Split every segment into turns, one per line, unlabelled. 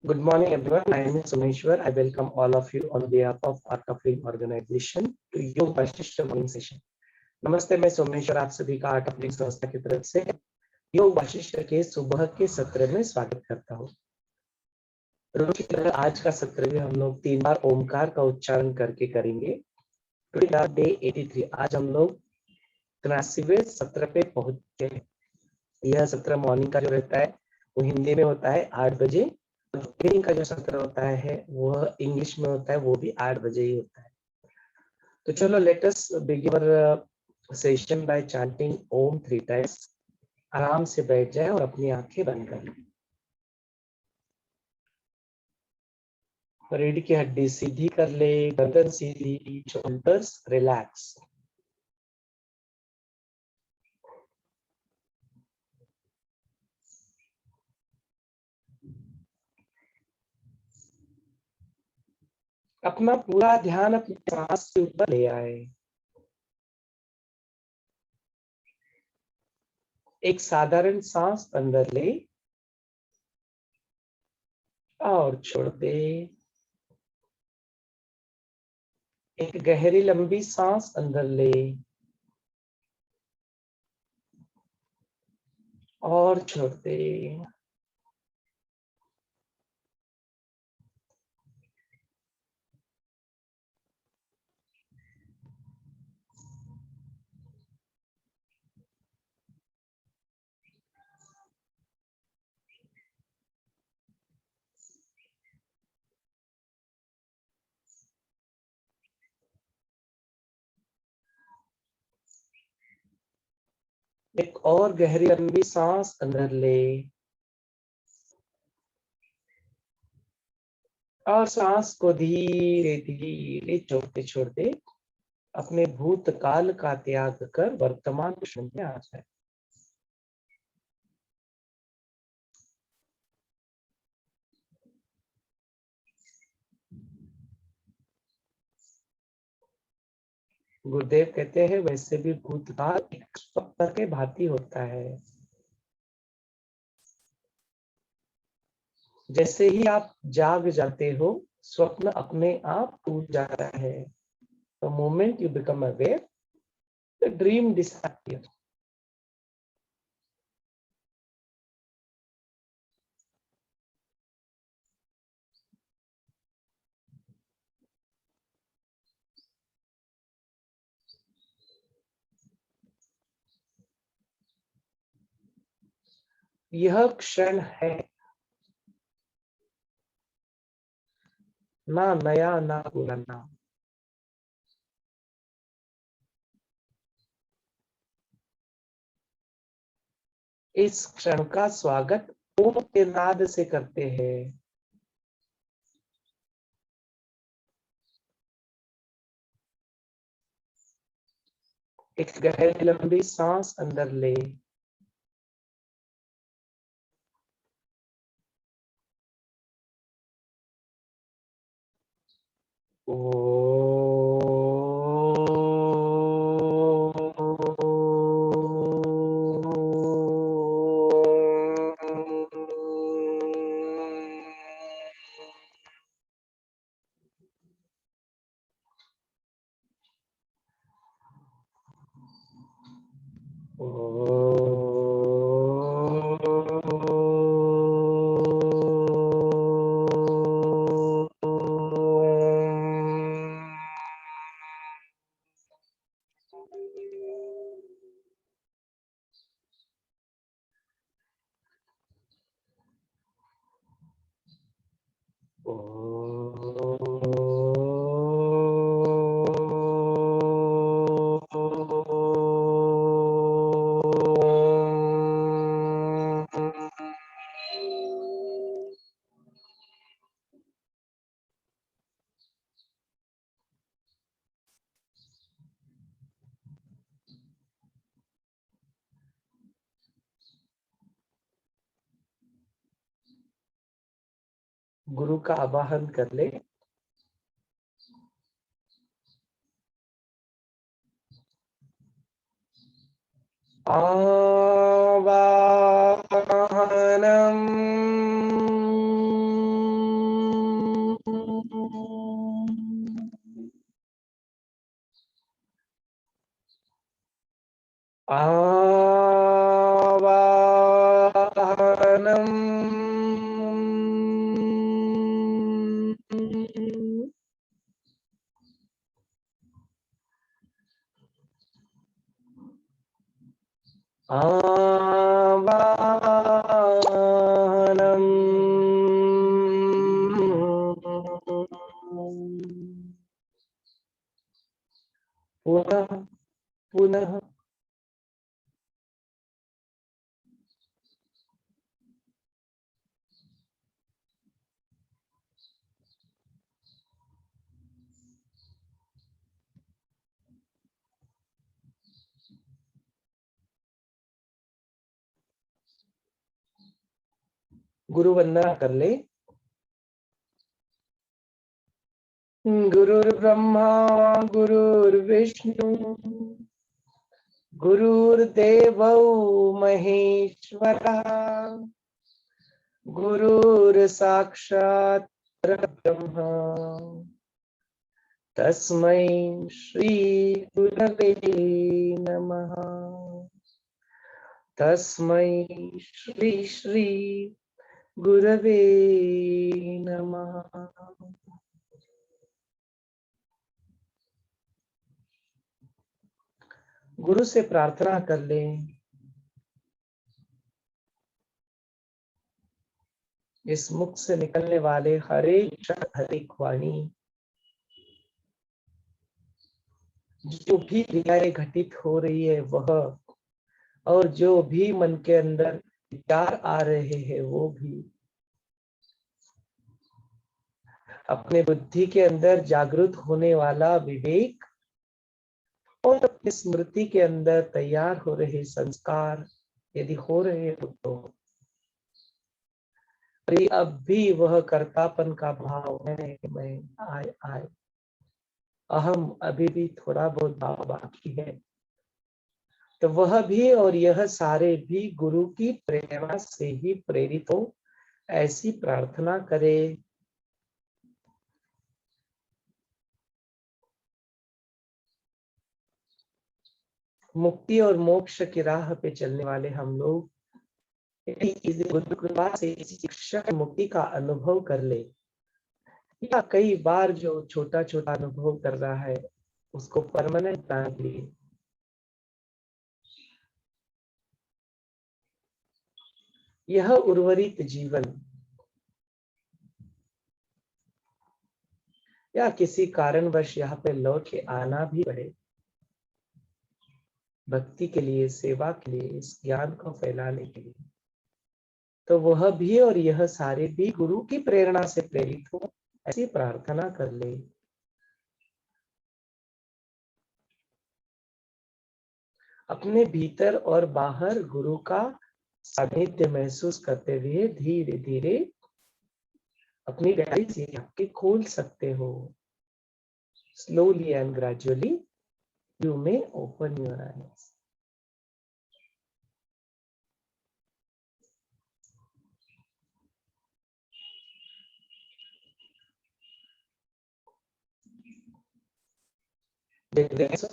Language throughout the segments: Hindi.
Good morning, everyone. My name is Sumeshwar. I welcome all of you on behalf of Art of Living Organization to योग वशिष्ठ मॉर्निंग सेशन। नमस्ते, मैं सोमेश्वर आप सभी का आर्ट ऑफ लिविंग संस्था की तरफ से योग वशिष्ठ के सुबह के सत्र में स्वागत करता हूँ। रोज की तरह आज का सत्र भी हम लोग 3 बार ओमकार का उच्चारण करके करेंगे। Today day 83। आज हम लोग 83वें सत्र पे पहुंचे हैं। यह सत्र मॉर्निंग का जो रहता है वो हिंदी में होता है 8 बजे। इवनिंग का जो सत्र होता है वह इंग्लिश में होता है, वो भी 8 बजे ही होता है। तो चलो let us begin our session by chanting Om 3 times. आराम से बैठ जाए और अपनी आंखें बंद कर लें। रीढ़ की हड्डी सीधी कर ले, गर्दन सीधी, शोल्डर्स रिलैक्स। अपना पूरा ध्यान अपनी सांस के ऊपर ले आए। एक साधारण सांस अंदर ले और छोड़ दे। एक गहरी लंबी सांस अंदर ले और छोड़ दे। एक और गहरी लंबी सांस अंदर ले और सांस को धीरे धीरे छोड़ते छोड़ते अपने भूतकाल का त्याग कर वर्तमान क्षण में आ जाए। गुरुदेव कहते हैं वैसे भी भूतकाल एक स्वप्न के भांति होता है। जैसे ही आप जाग जाते हो स्वप्न अपने आप टूट जाता है। The moment you become aware, the dream disappears. यह क्षण है, ना नया ना पुराना। इस क्षण का स्वागत ओम के नाद से करते हैं। एक गहरी लंबी सांस अंदर ले गुरु का आवाहन कर ले। आवाहनम आवाहनम् पुनः पुनः गुरु वंदना कर ले। गुरुर्ब्रह्मा गुरुर्विष्णु गुरुर्देवो महेश्वरः गुरुर्साक्षात् परब्रह्म तस्मै श्री गुरवे नमः। तस्मै श्री श्री गुरवे नमः। गुरु से प्रार्थना कर ले, इस मुख से निकलने वाले हर एक शब्द, हर एक वाणी, जो भी क्रियाएं घटित हो रही है वह, और जो भी मन के अंदर विचार आ रहे हैं वो भी अपने बुद्धि के अंदर जागृत होने वाला विवेक और अपनी स्मृति के अंदर तैयार हो रहे संस्कार यदि हो रहे हो तो अब भी वह कर्तापन का भाव है, मैं आए अहम अभी भी थोड़ा बहुत भाव बाकी है, तो वह भी और यह सारे भी गुरु की प्रेरणा से ही प्रेरित हो, ऐसी प्रार्थना करे। मुक्ति और मोक्ष की राह पे चलने वाले हम लोग गुरु कृपा से इस शिक्षा की मुक्ति का अनुभव कर ले, या कई बार जो छोटा छोटा अनुभव कर रहा है उसको परमानेंट बनाने के लिए यह उर्वरित जीवन या किसी कारणवश यहाँ पे लौट के आना भी पड़े, भक्ति के लिए, सेवा के लिए, इस ज्ञान को फैलाने के लिए, तो वह भी और यह सारे भी गुरु की प्रेरणा से प्रेरित हो, ऐसी प्रार्थना कर ले। अपने भीतर और बाहर गुरु का सानिध्य महसूस करते हुए धीरे धीरे अपनी गहराई से आंखें खोल सकते हो। Slowly and gradually you may open your eyes.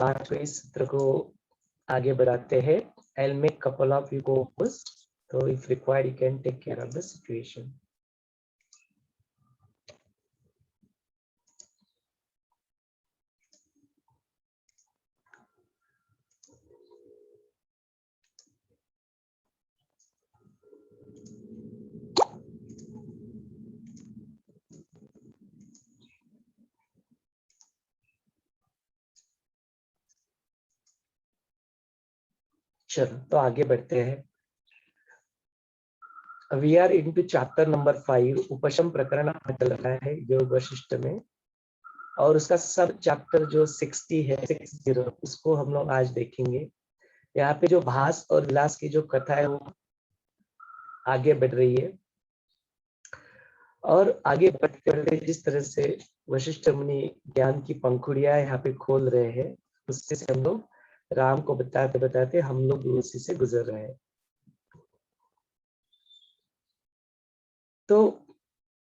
आज के इस सत्र को आगे बढ़ाते हैं। I'll make couple of you co-hosts, so if required you can take care of the situation. चलो तो आगे बढ़ते हैं। We are into chapter number 5, उपशम प्रकरण चल रहा है योग वशिष्ठ में, और उसका सब चैप्टर जो 60 है, 60, उसको हम लोग आज देखेंगे। यहाँ पे जो भास और विलास की जो कथा है वो आगे बढ़ रही है, और आगे बढ़ते बढ़ते जिस तरह से वशिष्ठ मुनि ज्ञान की पंखुड़ियां यहाँ पे खोल रहे हैं, उससे हम लोग राम को बताते बताते हम लोग उसी से गुजर रहे हैं। तो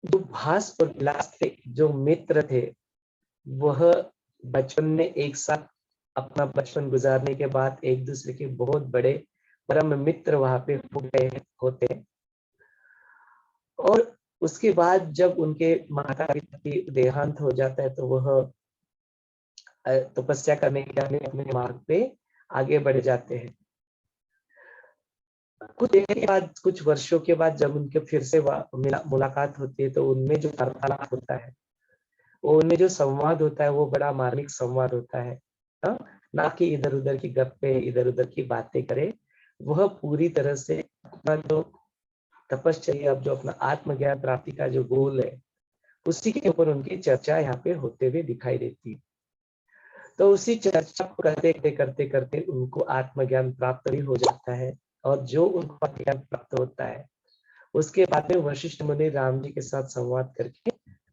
जो भास और विलास थे, जो मित्र थे, वह बचपन में एक साथ अपना बचपन गुजारने के बाद एक दूसरे के बहुत बड़े परम मित्र वहां पे हो गए होते हैं। और उसके बाद जब उनके माता पिता की देहांत हो जाता है तो वह तपस्या करने के लिए अपने मार्ग पे आगे बढ़ जाते हैं। कुछ देर के बाद, कुछ वर्षों के बाद जब उनके फिर से मुलाकात होती है तो उनमें जो वार्तालाप होता है, वो उनमें जो संवाद होता है वो बड़ा मार्मिक संवाद होता है। हाँ? ना कि इधर उधर की गप्पे, इधर उधर की बातें करे। वह पूरी तरह से अपना जो तपश्चर्या, जो अपना आत्मज्ञान प्राप्ति का जो गोल है, उसी के ऊपर उनकी चर्चा यहाँ पे होते हुए दिखाई देती है। तो उसी चर्चा को करते करते करते करते उनको आत्मज्ञान प्राप्त भी हो जाता है। और जो उनको ज्ञान प्राप्त होता है उसके बाद में वशिष्ठ मुनि राम जी के साथ संवाद करके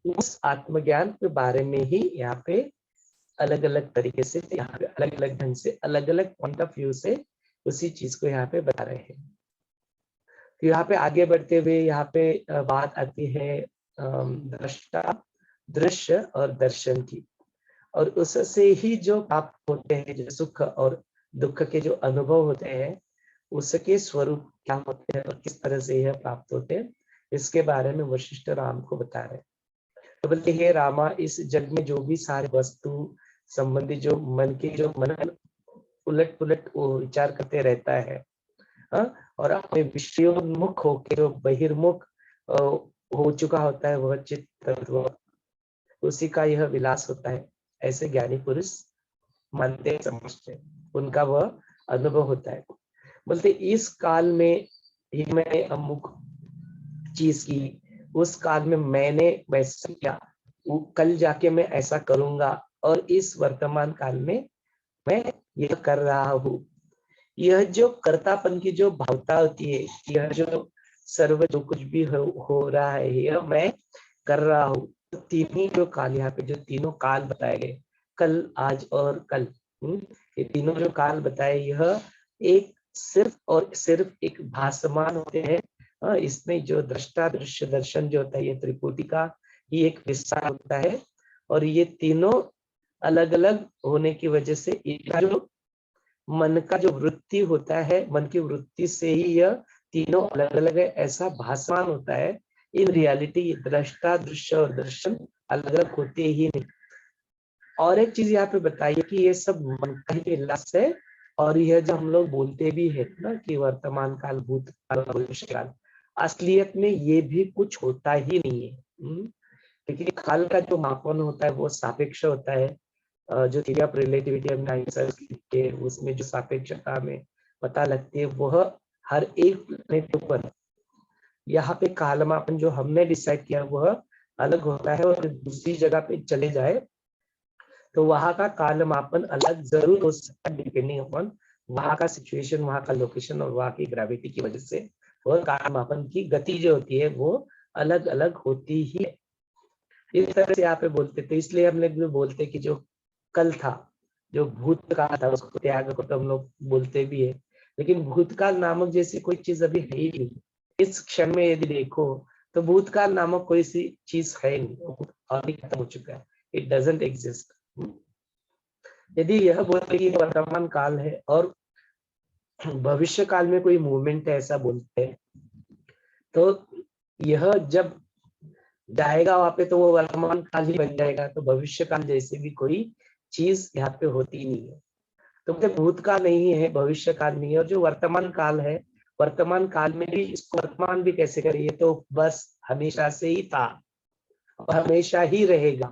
उस आत्मज्ञान के बारे में ही यहाँ पे अलग अलग तरीके से, यहाँ पे अलग अलग ढंग से, अलग अलग पॉइंट ऑफ व्यू से उसी चीज को यहाँ पे बता रहे हैं। तो यहाँ पे आगे बढ़ते हुए यहाँ पे बात आती है दृष्टा, दृश्य और दर्शन की। और उससे ही जो प्राप्त होते हैं, जो सुख और दुख के जो अनुभव होते हैं, उसके स्वरूप क्या होते हैं और किस तरह से यह प्राप्त होते हैं, इसके बारे में वशिष्ठ राम को बता रहे हैं। तो बोलते हे रामा, इस जग में जो भी सारे वस्तु संबंधी जो मन उलट पुलट विचार करते रहता है, और अपने विषयोन्मुख होकर जो बहिर्मुख हो चुका होता है, वह चित्त, उसी का यह विलास होता है। ऐसे ज्ञानी पुरुष मानते समझते, उनका वह अनुभव होता है। बोलते इस काल में ही मैंने अमुक चीज की, उस काल में मैंने वैसा किया, कल जाके मैं ऐसा करूंगा, और इस वर्तमान काल में मैं यह कर रहा हूँ। यह जो कर्तापन की जो भावता होती है, यह जो सर्व जो कुछ भी हो रहा है, यह मैं कर रहा हूँ। तो तीन ही जो काल, यहाँ पे जो तीनों काल बताए गए, कल, आज और कल, ये तीनों जो काल बताए, यह एक सिर्फ और सिर्फ एक भासमान होते हैं। इसमें जो दृष्टा, दृश्य, दर्शन जो होता है, ये त्रिपुटी का ही एक विस्तार होता है। और ये तीनों अलग अलग होने की वजह से इनका जो मन का जो वृत्ति होता है, मन की वृत्ति से ही यह तीनों अलग अलग है, ऐसा भासमान होता है। इन रियलिटी दृष्टा, दृश्य और दर्शन अलग अलग होते ही नहीं। और एक चीज यहाँ पे बताइए कि ये सब मन का ही विलास है। और यह जो हम लोग बोलते भी है ना कि वर्तमान काल, भूतकाल, भविष्य काल, असलियत में ये भी कुछ होता ही नहीं है। क्योंकि काल का जो मापन होता है वो सापेक्ष होता है। जो थ्योरी ऑफ रिलेटिविटी हमने आइंस्टाइन के उसमें जो सापेक्षता में पता लगती है, वह हर एक प्लेनेट के ऊपर यहाँ पे कालमापन जो हमने डिसाइड किया वह अलग होता है। और दूसरी जगह पे चले जाए तो वहां का कालमापन अलग जरूर हो सकता है, डिपेंडिंग अपॉन वहां का सिचुएशन, वहां का लोकेशन और वहां की ग्रेविटी की वजह से वह कालमापन की गति जो होती है वो अलग अलग होती ही है। इस तरह से यहाँ पे बोलते, तो इसलिए हम लोग बोलते कि जो कल था, जो भूतकाल था, उसको त्याग को तो हम लोग बोलते भी है। लेकिन भूतकाल नामक जैसी कोई चीज अभी है ही नहीं। इस क्षण में यदि देखो तो भूतकाल नामक कोई सी चीज है नहीं, और खत्म हो चुका है। It doesn't exist. यदि यह बोलते कि वर्तमान काल है और भविष्य काल में कोई मूवमेंट है, ऐसा बोलते हैं, तो यह जब जाएगा वहां पे तो वो वर्तमान काल ही बन जाएगा। तो भविष्य काल जैसे भी कोई चीज यहाँ पे होती नहीं है। तो भूतकाल नहीं है, भविष्य काल नहीं है, और जो वर्तमान काल है, वर्तमान काल में भी इसको वर्तमान भी कैसे करिए, तो बस हमेशा से ही था और हमेशा ही रहेगा।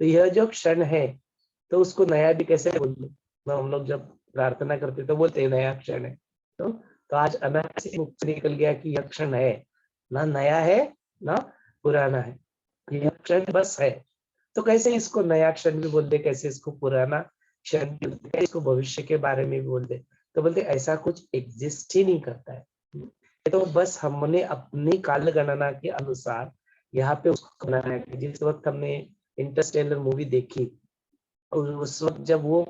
तो यह जो क्षण है, तो उसको नया भी कैसे बोल, हम लोग जब प्रार्थना करते तो बोलते हैं नया क्षण है। तो आज अनायास से मुख से निकल गया कि यह क्षण है, ना नया है ना पुराना है, यह क्षण बस है। तो कैसे इसको नया क्षण भी बोल दे, कैसे इसको पुराना क्षण भी बोल दे, इसको भविष्य के बारे में भी बोल दे। तो बोलते ऐसा कुछ एग्जिस्ट ही नहीं करता है। ये तो बस हमने अपनी काल गणना के अनुसार यहाँ पे उसको बनाया है। जिस वक्त हमने इंटरस्टेलर मूवी देखी, और उस वक्त जब वो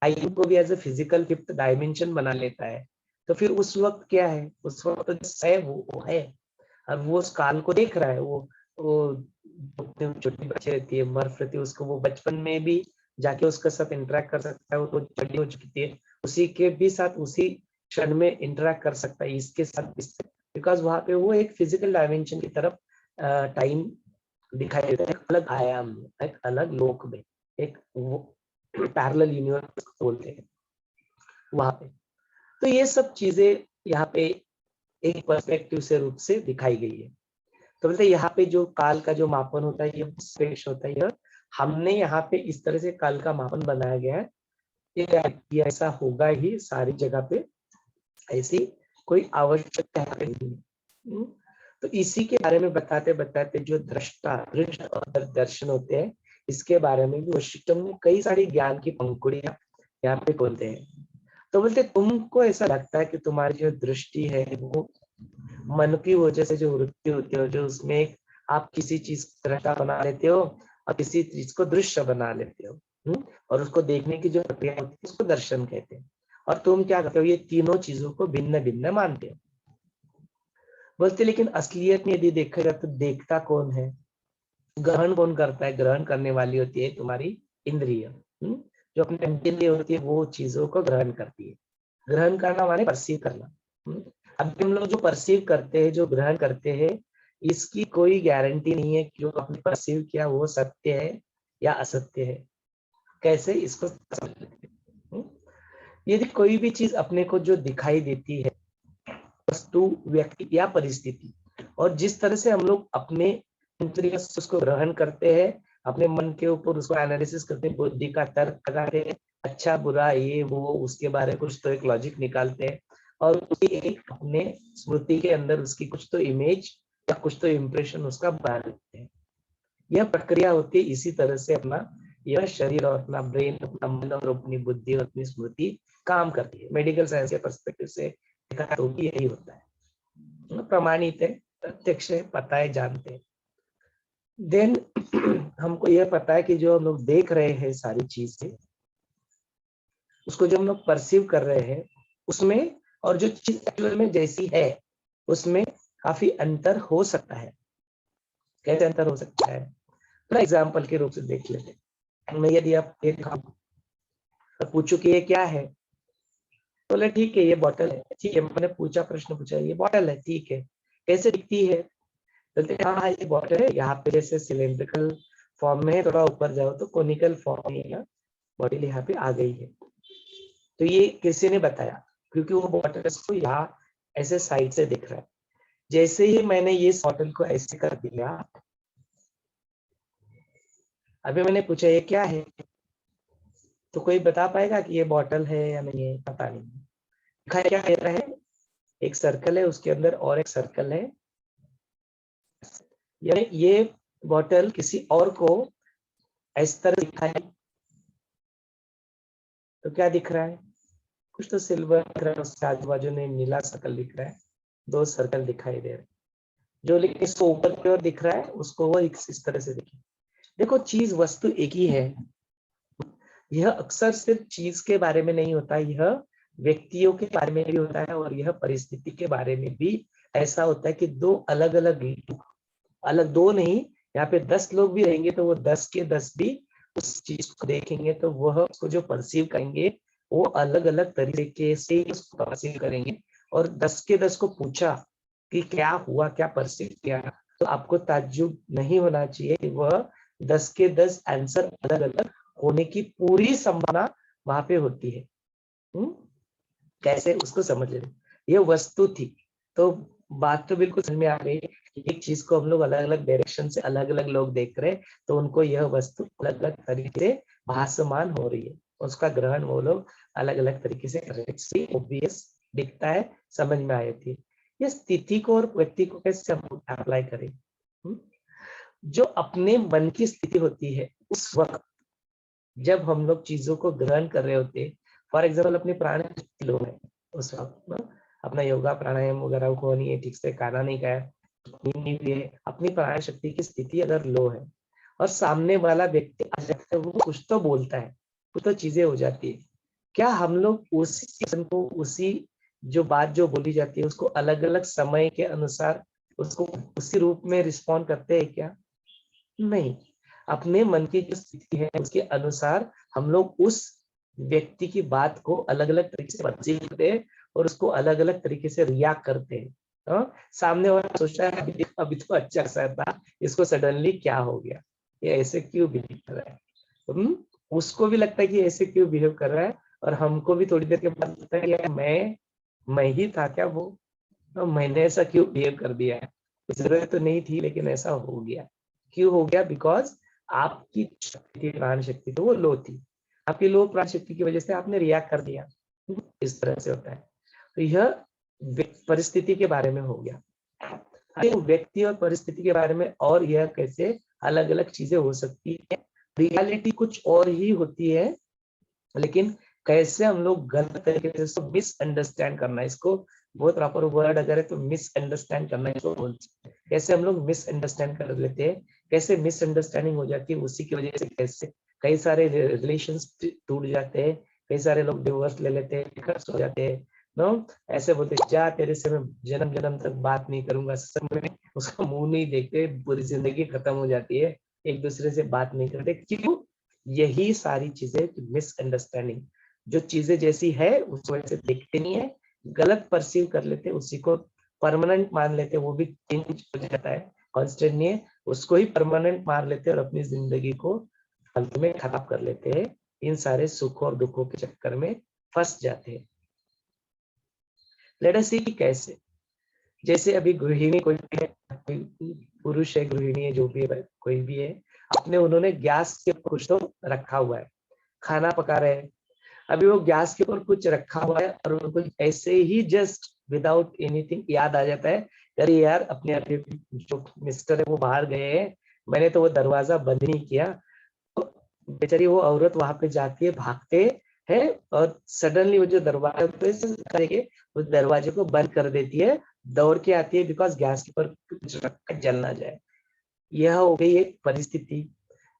टाइम को भी as a physical fifth dimension बना लेता है, तो फिर उस वक्त क्या है, उस वक्त तो है वो है। अब वो उस काल को देख रहा है, वो छोटी बच्ची रहती है, मर्फ रहती है, उसको वो बचपन में भी जाके उसके साथ इंटरेक्ट कर सकता है। वो तो बड़ी हो चुकी है, उसी के भी साथ उसी क्षण में इंटरेक्ट कर सकता है, इसके साथ, बिकॉज वहां पे वो एक फिजिकल डायमेंशन की तरफ टाइम दिखाई देता है, एक अलग आयाम में, एक अलग लोक में, एक पैरेलल यूनिवर्स बोलते हैं वहां पे। तो ये सब चीजें यहाँ पे एक पर्सपेक्टिव से रूप से दिखाई गई है। तो बोलते यहाँ पे जो काल का जो मापन होता है, ये श्रेष्ठ होता है, यह हमने यहाँ पे इस तरह से काल का मापन बनाया गया है, ये ऐसा होगा ही सारी जगह पे, ऐसी कोई आवश्यकता नहीं है। तो इसी के बारे में बताते बताते जो दृष्टा दृष्ट और दर्शन होते हैं, इसके बारे में भी वशिष्ठम ने कई सारी ज्ञान की पंक्तियां यहाँ पे बोलते हैं। तो बोलते तुमको ऐसा लगता है कि तुम्हारी जो दृष्टि है वो मन की वजह से जो वृत्ति होती है, जो उसमें आप किसी चीज को दृष्टा बना लेते हो और किसी चीज को दृश्य बना लेते हो, और उसको देखने की जो प्रक्रिया होती है उसको दर्शन कहते हैं। और तुम क्या करते हो, ये तीनों चीजों को भिन्न भिन्न मानते हो। बोलते लेकिन असलियत में यदि देखा जाए तो देखता कौन है, ग्रहण कौन करता है, ग्रहण करने वाली होती है तुम्हारी इंद्रिय, जो अपने इंद्रिय होती है वो चीजों को ग्रहण करती है। ग्रहण करना माने परसीव करना। अब हम लोग जो परसीव करते हैं, जो ग्रहण करते हैं, इसकी कोई गारंटी नहीं है कि जो अपने परसीव किया वो सत्य है या असत्य है। कैसे इसको समझ लेते हैं। यदि कोई भी चीज अपने को जो दिखाई देती है, वस्तु, व्यक्ति या परिस्थिति, और जिस तरह से हम लोग अपने इंद्रिय से उसको ग्रहण करते हैं, अपने मन के ऊपर उसको एनालिसिस करते हैं, बुद्धि का तर्क लगाते हैं, अच्छा बुरा ये वो उसके बारे में कुछ तो एक लॉजिक निकालते हैं, और एक अपने स्मृति के अंदर उसकी कुछ तो इमेज या कुछ तो इम्प्रेशन उसका बना लेते हैं। यह प्रक्रिया होती है। इसी तरह से अपना यह शरीर और अपना ब्रेन, अपना मन और अपनी बुद्धि और अपनी स्मृति काम करती है। मेडिकल साइंस के पर्सपेक्टिव से देखा तो भी यही होता है, प्रमाणित है, प्रत्यक्ष है, पता है, जानते हैं। देन हमको यह पता है कि जो हम लोग देख रहे हैं सारी चीजें, उसको जो हम लोग परसीव कर रहे हैं उसमें, और जो चीज एक्चुअल में जैसी है उसमें काफी अंतर हो सकता है। कैसे अंतर हो सकता है, थोड़ा एग्जाम्पल के रूप से देख लेते हैं। मैं यदि आप पूछूं कि ये क्या है, बोले ठीक है ये बॉटल है, ठीक है। मैंने पूछा, प्रश्न पूछा, ये बॉटल है, ठीक है, कैसे दिखती है, बोलते हाँ ये बॉटल है, यहाँ पे जैसे सिलेंड्रिकल फॉर्म में है, थोड़ा ऊपर जाओ तो कोनिकल फॉर्म में बॉटल यहाँ पे आ गई है। तो ये किसी ने बताया, क्योंकि वो बॉटल को यहाँ ऐसे साइड से दिख रहा है। जैसे ही मैंने ये बॉटल को ऐसे कर दिया, अभी मैंने पूछा ये क्या है, तो कोई बता पाएगा कि ये बॉटल है या नहीं है, पता नहीं। क्या कह रहा है, एक सर्कल है, उसके अंदर और एक सर्कल है, यानी ये बॉटल किसी और को इस तरह दिखाई, तो क्या दिख रहा है, कुछ तो सिल्वर दिख रहा है, उसके आजू बाजू में नीला सर्कल दिख रहा है, दो सर्कल दिखाई दे रहे हैं। जो लेकिन इसको ऊपर की ओर दिख रहा है उसको वो इस तरह से दिखे। देखो चीज वस्तु एक ही है। यह अक्सर सिर्फ चीज के बारे में नहीं होता, यह व्यक्तियों के बारे में भी होता है, और यह परिस्थिति के बारे में भी ऐसा होता है कि दो अलग अलग अलग दो नहीं, यहाँ पे 10 लोग भी रहेंगे तो वो 10 के 10 भी उस चीज को देखेंगे, तो वह उसको जो परसीव करेंगे वो अलग अलग तरीके से उसको परसीव करेंगे। और 10 के 10 को पूछा कि क्या हुआ, क्या परसीव किया, तो आपको ताज्जुब नहीं होना चाहिए कि वह 10 के 10 आंसर अलग अलग होने की पूरी संभावना वहां पे होती है। कैसे उसको समझ ले, ये वस्तु थी, तो बात तो बिल्कुल समझ में आ गई। एक चीज को हम लोग अलग अलग डायरेक्शन से अलग अलग लोग देख रहे हैं, तो उनको यह वस्तु अलग अलग तरीके से भासमान हो रही है, उसका ग्रहण वो लोग अलग अलग तरीके से कर रहे हैं। ऑब्वियस दिखता है, समझ में आई थी। ये स्थिति को और व्यक्ति को कैसे हम अप्लाई करें, जो अपने मन की स्थिति होती है उस वक्त जब हम लोग चीजों को ग्रहण कर रहे होते हैं, फॉर एग्जाम्पल अपनी प्राणायाम लो है उस वक्त, अपना योगा प्राणायाम वगैरह को नहीं है, ठीक से खाना नहीं खाया, नहीं भी है, अपनी प्राण शक्ति की स्थिति अगर लो है और सामने वाला व्यक्ति आ जाता है, वो कुछ तो बोलता है, कुछ तो चीजें हो जाती है, क्या हम लोग उसी चीज को, उसी जो बात जो बोली जाती है उसको अलग अलग समय के अनुसार उसको उसी रूप में रिस्पॉन्ड करते हैं क्या? नहीं। अपने मन की जो स्थिति है उसके अनुसार हम लोग उस व्यक्ति की बात को अलग अलग तरीके से परसीव करते हैं और उसको अलग अलग तरीके से रिएक्ट करते हैं। सामने वाला सोच रहा है अभी तो अच्छा सा था, इसको सडनली क्या हो गया, ये ऐसे क्यों बिहेव कर रहा है। उसको भी लगता है कि ऐसे क्यों बिहेव कर रहा है, और हमको भी थोड़ी देर के बाद लगता है कि मैं ही था क्या वो, तो मैंने ऐसा क्यों बिहेव कर दिया है, जरूरत तो नहीं थी लेकिन ऐसा हो गया। क्यों हो गया? बिकॉज आपकी शक्ति, प्राण शक्ति तो वो लो थी, आपकी लो प्राण शक्ति की वजह से आपने रिएक्ट कर दिया। इस तरह से होता है। तो यह परिस्थिति के बारे में हो गया। व्यक्ति और परिस्थिति के बारे में, और यह कैसे अलग अलग चीजें हो सकती है। रियलिटी कुछ और ही होती है, लेकिन कैसे हम लोग गलत तरीके से इसको मिसअंडरस्टैंड करना है, इसको बहुत प्रॉपर वर्ड अगर है तो मिसअंडरस्टैंड करना है इसको बोलते हैं। कैसे हम लोग मिसअंडरस्टैंड कर लेते हैं, कैसे मिसअंडरस्टैंडिंग हो जाती है, उसी की वजह से कैसे कई सारे रिलेशंस टूट जाते हैं, कई सारे लोग डिवोर्स ले लेते हैं, खर्च हो जाते हैं। नो, ऐसे बोलते जा तेरे से मैं जन्म जन्म तक बात नहीं करूंगा, में उसका मुंह नहीं देखते, पूरी जिंदगी खत्म हो जाती है, एक दूसरे से बात नहीं करते। क्यों? यही सारी चीजें मिसअंडरस्टैंडिंग, जो चीजें जैसी है उसको वैसे देखते नहीं है, गलत परसीव कर लेते, उसी को परमानेंट मान लेते, वो भी चेंज हो जाता है, कांस्टेंट नहीं है, उसको ही परमानेंट मान लेते और अपनी जिंदगी को फालतू में खराब कर लेते हैं, इन सारे सुखों और दुखों के चक्कर में फंस जाते हैं। लेट अस सी कि कैसे, जैसे अभी गृहिणी कोई पुरुष है, गृहिणी है, जो भी है, कोई भी है, अपने उन्होंने गैस के ऊपर कुछ तो रखा हुआ है, खाना पका रहे हैं, अभी वो गैस के ऊपर कुछ रखा हुआ है और उनको ऐसे ही जस्ट विदाउट एनीथिंग याद आ जाता है, अरे यार अपने जो मिस्टर है वो बाहर गए हैं, मैंने तो वो दरवाजा बंद नहीं किया। तो बेचारी वो औरत वहां पे जाती है, भागते है, और सडनली वो जो दरवाजा करेंगे उस दरवाजे को बंद कर देती है, दौड़ के आती है, बिकॉज गैस के ऊपर कुछ रखकर जल ना जाए। यह हो गई एक परिस्थिति,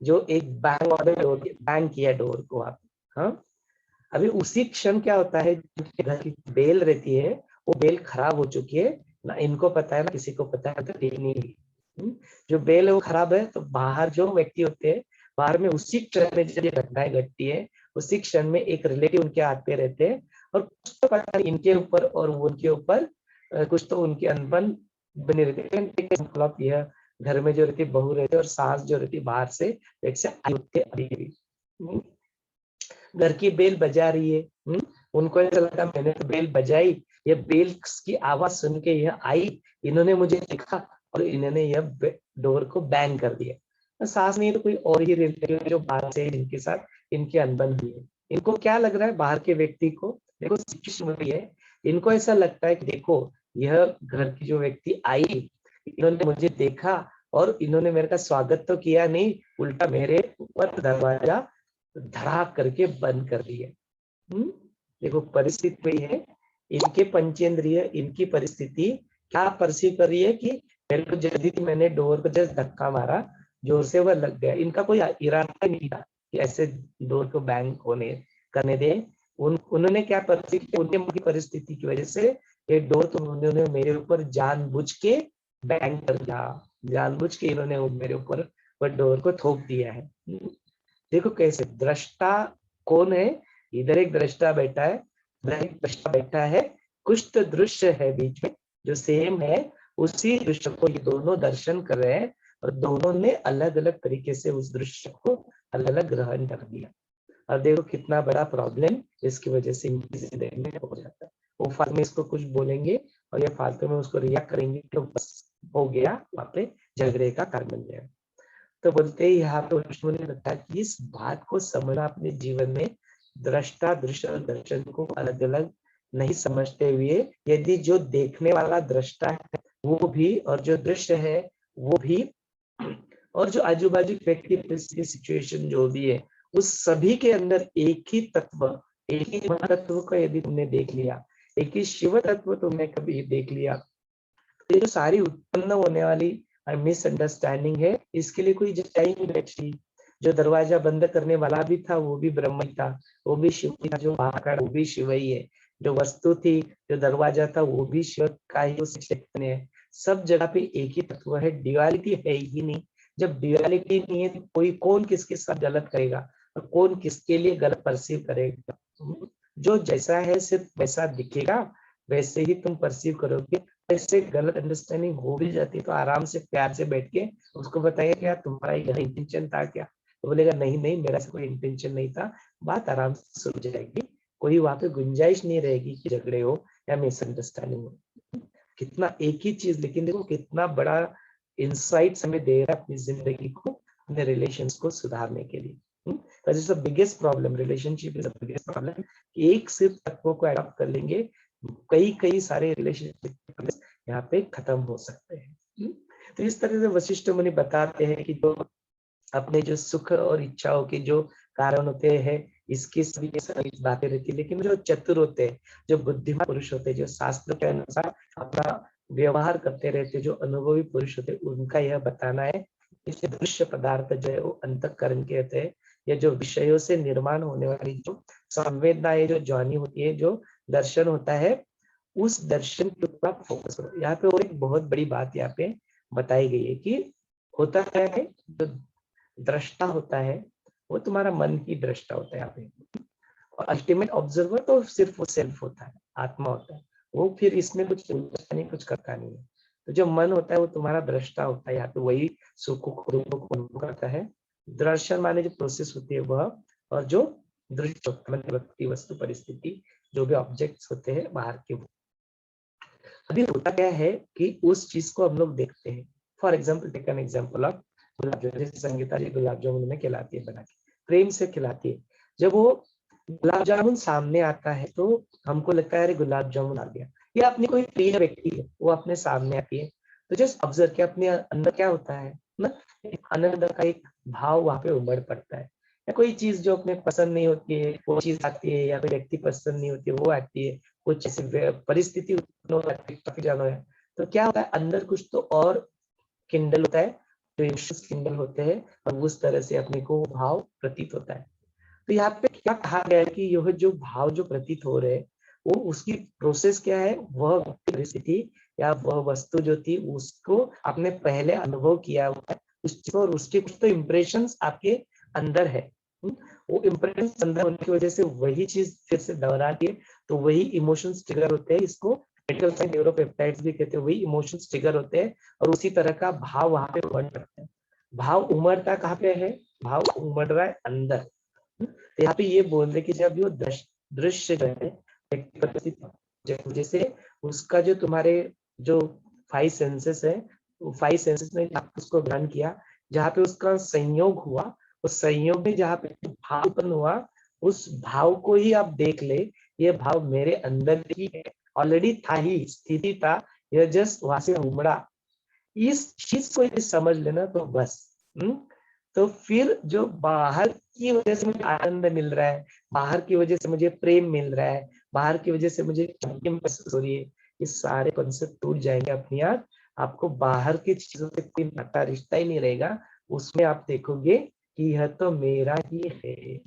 जो एक बैंग ऑर्डर बैंग किया डोर को आप। हाँ, अभी उसी क्षण क्या होता है, घर की बेल रहती है, वो बेल खराब हो चुकी है, ना इनको पता है ना किसी को पता है, तो ठीक नहीं हुई। जो बेल है वो खराब है, तो बाहर जो व्यक्ति होते हैं, बाहर में उसी क्षण में जब ये घटनाएं घटती है, उसी क्षण में एक रिलेटिव उनके आते रहते हैं, और कुछ तो पता नहीं इनके ऊपर और उनके ऊपर कुछ तो उनकी अनबन बनी रहती है। मतलब यह घर में जो रहती बहू रहती है और सास जो रहती बाहर से एक से आई, घर की बेल बजा रही है, उनको ऐसा लगा मैंने तो बेल बजाई, ये बेल की आवाज सुन के यह आई, इन्होंने मुझे देखा और इन्होंने यह डोर को बैंग कर दिया। सास नहीं तो कोई और ही रिलेटिव जो बाहर से इनके साथ इनकी अनबन हुई है। इनको क्या लग रहा है, बाहर के व्यक्ति को, देखो सिचुएशन हुई है, इनको ऐसा लगता है कि देखो यह घर की जो व्यक्ति आई, इन्होंने मुझे देखा और इन्होंने मेरे का स्वागत तो किया नहीं, उल्टा मेरे ऊपर दरवाजा धड़ाक करके बंद कर दिए। देखो परिस्थिति वही है, इनके पंचेंद्रिय, इनकी परिस्थिति क्या परसीव कर रही है कि मेरे को जल्दी थी, मैंने डोर को जस्ट धक्का मारा, जोर से वह लग गया। इनका कोई इरादा नहीं था कि ऐसे डोर को बैंग होने करने दे। उन्होंने क्या परसीव किया, उनकी परिस्थिति की वजह से ये डोर तो उन्होंने मेरे ऊपर जानबूझ के बैंग कर दिया, जानबूझ के इन्होंने मेरे ऊपर वह डोर को थोप दिया है। देखो कैसे दृष्टा कौन है, इधर एक दृष्टा बैठा है, इधर एक दृष्टा बैठा है, कुछ तो दृश्य है बीच में जो सेम है, उसी दृश्य को ये दोनों दर्शन कर रहे हैं, और दोनों ने अलग अलग तरीके से उस दृश्य को अलग अलग ग्रहण कर दिया। और देखो कितना बड़ा प्रॉब्लम इसकी वजह से इनकी जिंदगी में हो जाता है। वो फालतू में इसको कुछ बोलेंगे और ये फालतू में उसको रिएक्ट करेंगे, तो बस हो गया, वहां पे झगड़े का कारण बन गया। तो बोलते ही यहाँ पे उन्होंने बताया कि इस बात को समझना अपने जीवन में, दृष्टा दृश्य और दर्शन को अलग अलग नहीं समझते हुए, यदि जो देखने वाला दृष्टा है वो भी, और जो दृश्य है वो भी, और जो आजू बाजू व्यक्ति सिचुएशन जो भी है, उस सभी के अंदर एक ही तत्व, एक ही तत्व को यदि तुमने देख लिया, एक ही शिव तत्व तुमने कभी देख लिया, तो ये जो सारी उत्पन्न होने वाली मिसअंडरस्टैंडिंग है, इसके लिए कोई सच्चाई नहीं बैठी। जो दरवाजा बंद करने वाला भी था वो भी ब्रह्म ही था, वो भी शिव ही था, जो बाहर का वो भी शिव ही है, जो वस्तु थी, जो दरवाजा था, वो भी शिव का ही चैतन्य है। सब जगह पे एक ही तत्व है, ड्युअलिटी है ही नहीं। जब ड्युअलिटी नहीं है तो कोई कौन किसके साथ गलत करेगा और कौन किसके लिए गलत परसीव करेगा। जो जैसा है सिर्फ वैसा दिखेगा, वैसे ही तुम परसीव करोगे, ऐसे गलत अंडरस्टैंडिंग हो भी जाती है तो आराम से प्यार से बैठ के उसको बताइए कि यार तुम्हारा यह इंटेंशन था क्या, तो बोलेगा नहीं नहीं मेरा से कोई इंटेंशन नहीं था, बात आराम से सुलझ जाएगी, कोई वहां पे गुंजाइश नहीं रहेगी कि झगड़े हो या मिसअंडरस्टैंडिंग हो। कितना एक ही चीज, लेकिन देखो कितना बड़ा इंसाइट्स हमें दे रहा है अपनी जिंदगी को, अपने रिलेशंस को सुधारने के लिए। Is the biggest problem, relationship is the biggest problem, एक सिर्फ तत्वों को अडॉप्ट कर लेंगे, कई कई सारे रिलेशनशिप यहाँ पे खत्म हो सकते हैं। तो इस तरह से वशिष्ठ मुनि बताते हैं कि जो अपने जो सुख और इच्छाओं के जो कारण होते हैं, इसकी सभी बातें रहती है, लेकिन जो चतुर होते हैं, जो बुद्धिमान पुरुष होते हैं, जो शास्त्र के अनुसार अपना व्यवहार करते रहते, जो अनुभवी पुरुष होते हैं, उनका यह बताना है इससे दृश्य पदार्थ जो है वो अंतःकरण के होते हैं, या जो विषयों से निर्माण होने वाली जो संवेदनाएं जो ज्वानी होती है, जो दर्शन होता है, उस दर्शन के ऊपर आप फोकस करो। यहाँ पे और एक बहुत बड़ी बात यहाँ पे बताई गई है कि होता क्या है, जो दृष्टा होता है वो तुम्हारा मन ही दृष्टा होता है यहाँ पे, और अल्टीमेट ऑब्जर्वर तो सिर्फ वो सेल्फ होता है, आत्मा होता है, वो फिर इसमें कुछ नहीं, कुछ करता नहीं है। तो जो मन होता है वो तुम्हारा दृष्टा होता है, यहाँ पे वही सुखों को दुखों को अनुभव करता है। दर्शन माने जो प्रोसेस होती है वह, और जो दृश्य मतलब व्यक्ति वस्तु परिस्थिति जो भी ऑब्जेक्ट्स होते हैं बाहर के। अभी होता क्या है कि उस चीज को हम लोग देखते हैं, for example take an example of gulab jamun, जैसे संगीता जी गुलाब जामुन में खिलाती है, बना के प्रेम से खिलाती है। जब वो गुलाब जामुन सामने आता है तो हमको लगता है अरे गुलाब जामुन आ गया, या अपनी कोई प्रिय व्यक्ति है वो अपने सामने आती है, तो जस्ट ऑब्जर्व किया अपने अंदर क्या होता है ना, आनंद का एक भाव वहां पे उमड़ पड़ता है। या कोई चीज जो अपने पसंद नहीं होती है वो चीज आती है, या कोई व्यक्ति पसंद नहीं होती है वो आती है, कुछ ऐसी परिस्थिति उत्पन्न हो जाती है, काफी जानो है, तो क्या होता है अंदर कुछ तो और किंडल होता है, जो इमोशंस किंडल होते हैं, और उस तरह से अपने को भाव प्रतीत होता है। तो यहाँ पे क्या कहा गया है कि यह जो भाव जो प्रतीत हो रहे हैं, वो उसकी प्रोसेस क्या है, वह परिस्थिति या वह वस्तु जो थी उसको आपने पहले अनुभव किया हुआ है, उसको, और उसके कुछ तो इम्प्रेशंस आपके अंदर है। वो इम्प्रेशंस अंदर होने की वजह से वही चीज फिर से दोहराती है, तो वही इमोशंस ट्रिगर होते हैं, इसको मेडिकल साइंस न्यूरोपेप्टाइड्स भी कहते हैं, वही इमोशंस ट्रिगर होते हैं, और उसी तरह का भाव वहां पे उमड़ पड़ता है। भाव उमड़ता कहाँ पे है, भाव उमड़ रहा है अंदर। तो यहाँ पे ये बोल रहे कि जब वो दृश्य जो है जैसे उसका जो तुम्हारे जो 5 सेंसेस है, वो 5 सेंसेस ने उसको ग्रहण किया, जहाँ पे उसका संयोग हुआ, उस संयोग में जहाँ पे भाव उत्पन्न हुआ, उस भाव को ही आप देख ले, ये भाव मेरे अंदर ही है, ऑलरेडी था ही, स्थिति था, यह जस्ट वहां से उमड़ा। इस चीज को यदि समझ लेना तो बस, तो फिर जो बाहर की वजह से मुझे आनंद मिल रहा है, बाहर की वजह से मुझे प्रेम मिल रहा है, बाहर की वजह से मुझे शांति महसूस हो रही है, ये सारे कॉन्सेप्ट टूट जाएंगे अपने आप। आपको बाहर की चीजों से कोई नाता रिश्ता ही नहीं रहेगा, उसमें आप देखोगे कि यह तो मेरा ही है,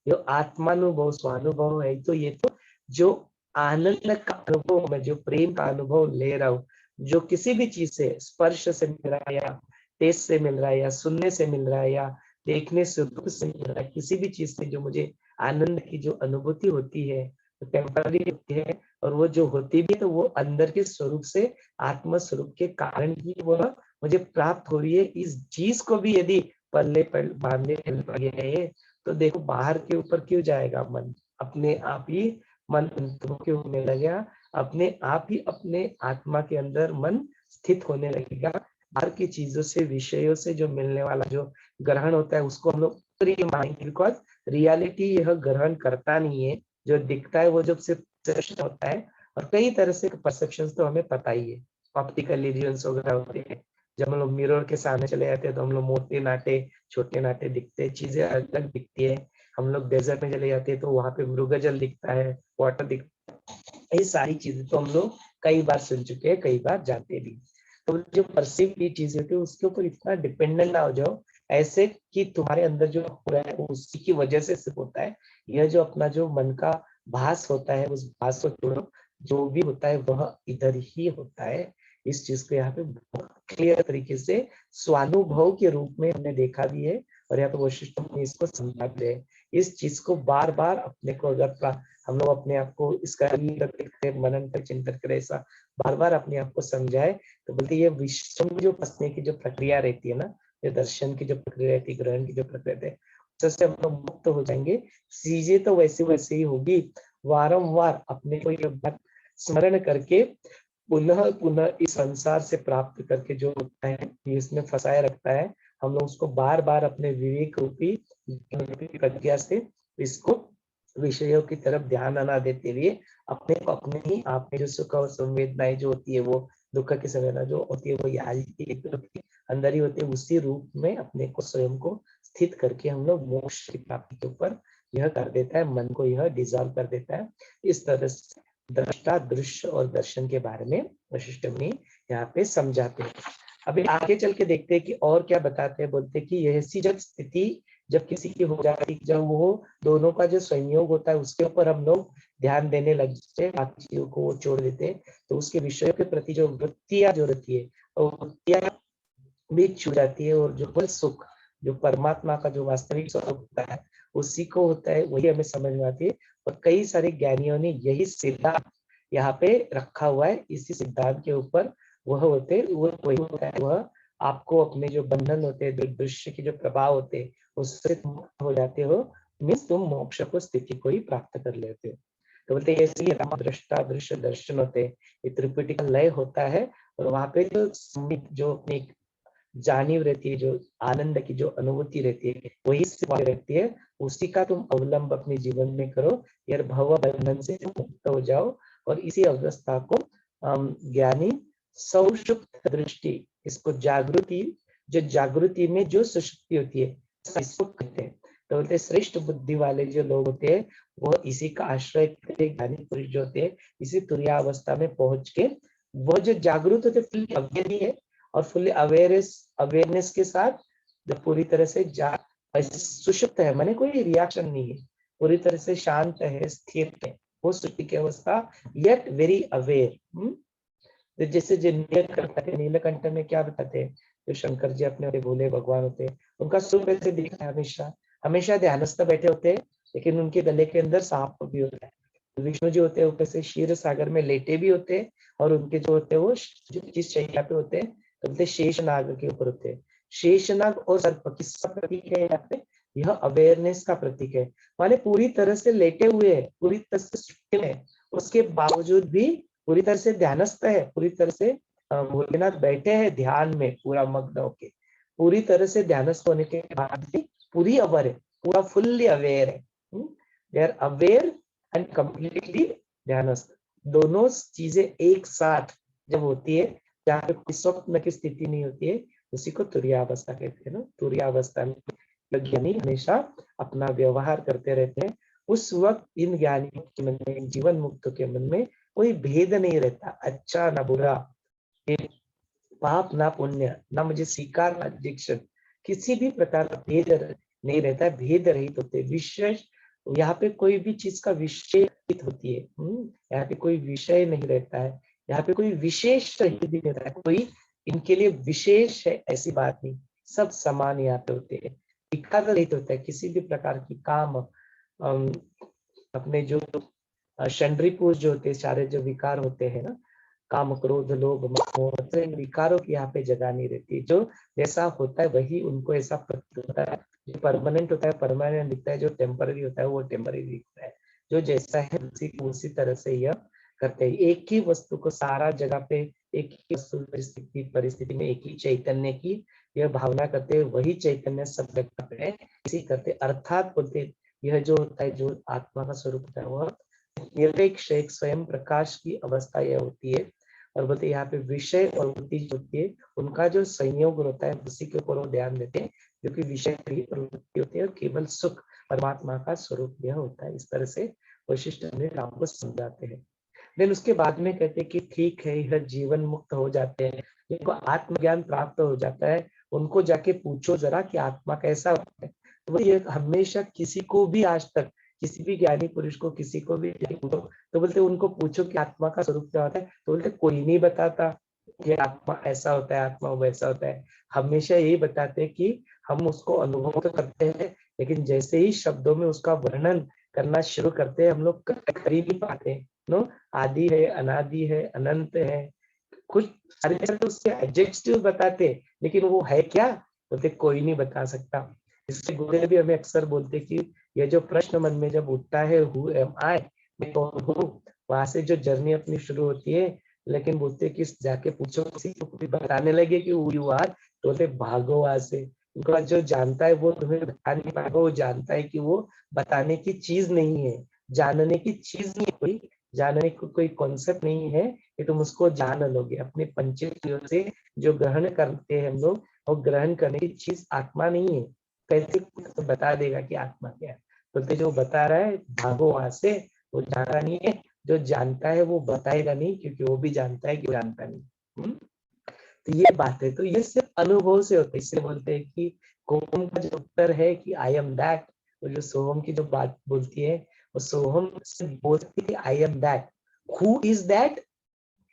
जो आत्मानुभव स्वानुभव है, तो ये तो जो आनंद का अनुभव, मैं जो प्रेम का अनुभव ले रहा हूँ, जो किसी भी चीज से, स्पर्श से मिल रहा है, या टेस्ट से मिल रहा है, या सुनने से मिल रहा है, या देखने से, रूप से मिल रहा है, किसी भी चीज से जो मुझे आनंद की जो अनुभूति होती है, तो टेम्पररी होती है, और वो जो होती भी है तो वो अंदर के स्वरूप से, आत्म स्वरूप के कारण ही वह मुझे प्राप्त हो रही है। इस चीज को भी यदि पल्ले पर बांधने लगे हैं, तो देखो बाहर के ऊपर क्यों जाएगा मन, अपने आप ही मन क्यों होने लगेगा, अपने आप ही अपने आत्मा के अंदर मन स्थित होने लगेगा। बाहर की चीजों से, विषयों से जो मिलने वाला जो ग्रहण होता है उसको हम लोग मानेंगे, बिकॉज रियलिटी यह ग्रहण करता नहीं है, जो दिखता है वो जब सिर्फ परसेप्शन होता है, और कई तरह से परसेप्शन तो हमें पता ही है, ऑप्टिकल इल्यूजन्स वगैरह होते हैं, जब हम लोग मिरर के सामने चले जाते हैं तो हम लोग मोटे नाटे छोटे नाटे दिखते हैं, चीजें अलग अलग दिखती है। हम लोग डेजर्ट में चले जाते हैं तो वहां पे मृगजल दिखता है, वाटर दिखता है, ये सारी चीजें तो हम लोग कई बार सुन चुके हैं, कई बार जानते भी। तो जो परसीव की चीज होती है उसके ऊपर इतना डिपेंडेंट ना हो जाओ, ऐसे कि तुम्हारे अंदर जो हो रहा है वो उसी की वजह से सिर्फ होता है। यह जो अपना जो मन का भास होता है, उस भास को छोड़ो, जो भी होता है वह इधर ही होता है। इस चीज को यहाँ पे बहुत क्लियर तरीके से स्वानुभव के रूप में हमने देखा भी है, और यहाँ पे वशिष्ठ ने इसको समझा भी है। इस चीज को बार बार अपने को अगर हम लोग अपने आप को इसका मनन कर चिंतन करें, ऐसा बार बार अपने आप को समझाए। तो बोलते ये विश्व में जो फंसने की जो प्रक्रिया रहती है ना, जो दर्शन की जो प्रक्रिया रहती है, ग्रहण की जो प्रक्रिया रहती है, उससे हम लोग मुक्त हो जाएंगे। चीजें तो वैसे वैसे ही होगी, वारंवार अपने को ये बात स्मरण करके पुनः पुनः इस संसार से प्राप्त करके जो होता है, ये इसमें फंसाए रखता है, हम लोग उसको बार बार अपने विवेक रूपी प्रज्ञा से इसको विषयों की तरफ ध्यान न देते हुए अपने को अपने ही आप में जो सुख और संवेदनाएं जो होती है, वो दुख की संवेदना जो होती है, वो अंदर ही होती है, उसी रूप में अपने को स्वयं को स्थित करके हम लोग मोक्ष की प्राप्ति के ऊपर यह कर देता है, मन को यह डिजॉल्व कर देता है। इस तरह से दृष्टा, दृश्य और दर्शन के बारे में वशिष्ठ मुनि यहाँ पे समझाते हैं। अभी आगे चल के देखते हैं कि और क्या बताते हैं। बोलते हैं कि यह ऐसी जब स्थिति जब किसी की हो जाती, जब वो दोनों का जो संयोग होता है उसके ऊपर हम लोग ध्यान देने लगते हैं, बाकी चीजों को वो छोड़ देते हैं, तो उसके विषयों के प्रति जो वृत्तियां जो रहती है, वो वृत्तियां भी छू जाती है, और जो बल सुख, जो परमात्मा का जो वास्तविक स्वरूप होता है, उसी को होता है, वही हमें समझ में आती है। और कई सारे ज्ञानियों ने यही सिद्धांत यहाँ पे रखा हुआ है, इसी सिद्धांत के ऊपर वह होते, वो वही होता है, वह आपको अपने जो बंधन होते हैं, जो दृश्य के जो प्रभाव होते हैं, उससे तुम हो जाते हो, मीन्स तुम मोक्ष को, स्थिति को ही प्राप्त कर लेते हो। तो बोलते हैं ऐसे ही दृष्टा, दृश्य, दर्शन होते हैं, ये त्रिपुटी का लय होता है, और वहां पे जो अपनी जानिव रहती है, जो आनंद की जो अनुभूति रहती है, वही से रहती है, उसी का तुम अवलंब अपने जीवन में करो, यार भव बंधन से मुक्त हो जाओ। और इसी अवस्था को ज्ञानी सौषुप्त दृष्टि, इसको जागृति, जो जागृति में जो सुषुप्ति होती है, इसको कहते हैं। तो बोलते श्रेष्ठ बुद्धि वाले जो लोग होते हैं, वो इसी का आश्रय करते, ज्ञानी पुरुष जो होते हैं, इसी तुरीयावस्था में पहुंच के वो जो जागृत होते, फुल्ली अवेयर है, और फुल्ली अवेयरनेस के साथ जो पूरी तरह से सुषुप्त है, माने कोई रिएक्शन नहीं है, पूरी तरह से शांत है, स्थिर है, वो सुषुप्ति की अवस्था, येट वेरी अवेयर। जैसे जो नीलकंठ में क्या बताते हैं, जो शंकर जी अपने भोले भगवान होते हैं, उनका स्वरूप ऐसे दिखता है, हमेशा हमेशा ध्यानस्थ बैठे होते हैं, लेकिन उनके गले के अंदर सांप भी होता है। विष्णु जी होते हैं ऊपर से क्षीर सागर में लेटे भी होते हैं, और उनके जो होते हैं वो जिस शैया पे होते हैं, तो बोलते शेषनाग के ऊपर होते हैं। शेषनाग और सर्प किसका प्रतीक है यहाँ पे, यह अवेयरनेस का प्रतीक है, माने पूरी तरह से लेटे हुए है, पूरी तरह से सुषुप्ति में, उसके बावजूद भी पूरी तरह से ध्यानस्थ है, पूरी तरह से भोलेनाथ बैठे हैं ध्यान में पूरा मग्न होके, पूरी तरह से ध्यानस्थ होने के बाद भी पूरी अवेयर है, पूरा फुल्ली अवेयर है। They are aware and completely ध्यानस्थ। दोनों चीजें एक साथ जब होती है, जहाँ पे कोई स्वप्न की स्थिति नहीं होती है, उसी को तुरीयावस्था कहते हैं ना। तुरीयावस्था में ज्ञानी हमेशा अपना व्यवहार करते रहते हैं। उस वक्त इन ज्ञानियों के मन में, जीवन मुक्तों के मन में कोई भेद नहीं रहता, अच्छा ना बुरा, पाप ना पुण्य, ना मुझे स्वीकार ना रिजेक्शन, किसी भी प्रकार का भेद नहीं रहता है, भेद रहित होते, विशेष यहाँ पे कोई भी चीज का विषय होती है, यहाँ पे कोई विषय नहीं रहता है, यहाँ पे कोई विशेष नहीं रहता है, कोई इनके लिए विशेष है ऐसी बात नहीं, सब समान यहाँ पे होते हैं, विकार रहित होता है, किसी भी प्रकार की काम अपने जो षड्रिपुष जो होते हैं, सारे जो विकार होते हैं ना, काम, क्रोध, लोभ, मोह, इन विकारों की यहाँ पे जगह नहीं रहती, जो जैसा होता है वही उनको ऐसा प्रतीत होता है, जो परमानेंट होता है परमानेंट दिखता है, जो टेम्पररी होता है वो टेम्पररी दिखता है, जो जैसा है उसी तरह से यह करते हैं। एक ही वस्तु को सारा जगह पे, एक ही वस्तु परिस्थिति में एक ही चैतन्य की यह भावना करते हैं, वही चैतन्य सब जगह पे इसी करते, अर्थात बोलते यह जो होता है, जो आत्मा का स्वरूप होता है, वह निरपेक्ष एक स्वयं प्रकाश की अवस्था यह होती है। और बोलते यहाँ पे विषय और वृत्ति जो होती है, उनका जो संयोग होता है, उसी के ऊपर वो ध्यान देते हैं, जो कि विषय प्रवृत्ति होती है, और केवल सुख परमात्मा का स्वरूप यह होता है। इस तरह से वशिष्ठ ने राम को समझाते हैं। लेकिन उसके बाद में कहते हैं कि ठीक है, यह जीवन मुक्त हो जाते हैं, जिनको आत्मज्ञान प्राप्त हो जाता है, उनको जाके पूछो जरा कि आत्मा कैसा होता है। तो ये हमेशा किसी को भी आज तक, किसी भी ज्ञानी पुरुष को, किसी को भी पूछो, तो बोलते उनको पूछो कि आत्मा का स्वरूप क्या होता है, तो बोलते कोई नहीं बताता कि आत्मा ऐसा होता है, आत्मा वैसा होता है। हमेशा यही बताते हैं कि हम उसको अनुभव तो करते हैं, लेकिन जैसे ही शब्दों में उसका वर्णन करना शुरू करते हैं, हम लोग कर ही नहीं पाते। नो, आदि है, अनादि है, अनंत है, कुछ सारे तो उसके एडजेक्टिव बताते, लेकिन वो है क्या बोलते कोई नहीं बता सकता। इसलिए गुरुदेव भी हमें अक्सर बोलते कि ये जो प्रश्न मन में जब उठता है, हु एम आई, मैं कौन हूँ, वहां से जो जर्नी अपनी शुरू होती है। लेकिन बोलते कि जाके पूछो किसी को, कोई बताने लगे कि हु यू आर, तो बोलते भागो वहां से। उनका जो जानता है वो तुम्हें बता नहीं पाएगा, वो जानता है कि वो बताने की चीज नहीं है, जानने की चीज नहीं है, कोई जानने को कोई कॉन्सेप्ट नहीं है कि तुम उसको जान लोगे अपने पंचेंद्रियों से। जो ग्रहण करते हैं हम लोग, वो ग्रहण करने की चीज आत्मा नहीं है। कैसे तो बता देगा कि आत्मा क्या है, बोलते जो बता रहा है भागो वहां से, वो जाना नहीं है। जो जानता है वो बताएगा नहीं, क्योंकि वो भी जानता है कि वो जानता नहीं। तो ये बात है, तो ये सिर्फ अनुभव से होता है। इसलिए बोलते हैं कि कोम का जो उत्तर है कि आई एम दैट, वो जो सोहम की जो बात बोलती है, वो सोहम से बोलती है I am that. Who is that,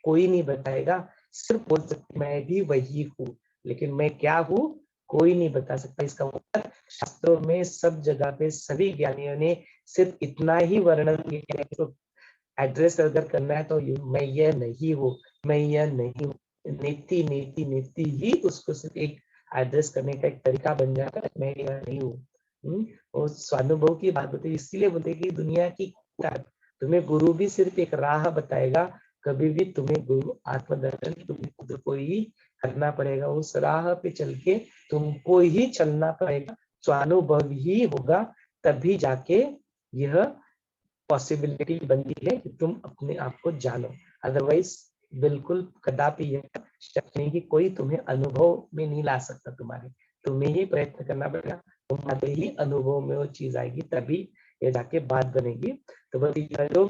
कोई नहीं बताएगा, सिर्फ बोल सकते मैं भी वही हूँ, लेकिन मैं क्या हूँ कोई नहीं बता सकता। इसका उत्तर शास्त्रों में सब जगह पे सभी ज्ञानियों ने सिर्फ इतना ही वर्णन किया है। तो एड्रेस अगर करना है तो मैं यह नहीं हूँ, मैं यह नहीं हूँ, नीति नीति नीति ही उसको सिर्फ एक एड्रेस करने का एक तरीका बन जाता है, मैं यह नहीं हूँ। और स्वानुभव की बात होती है, इसीलिए बोलते कि दुनिया की तुम्हें गुरु भी सिर्फ एक राह बताएगा, कभी भी तुम्हें गुरु आत्मदर्शन तुम्हें खुद को ही करना पड़ेगा, उस राह पे चल के तुमको ही चलना पड़ेगा, स्वानुभव ही होगा, तभी जाके यह पॉसिबिलिटी बनती है कि तुम अपने आप को जानो। अदरवाइज बिल्कुल कदापि यह शक नहीं कि कोई तुम्हें अनुभव में नहीं ला सकता, तुम्हें ही प्रयत्न करना पड़ेगा, तुम्हारे ही अनुभव में वो चीज आएगी, तभी ये जाके बात बनेगी। तो बस जो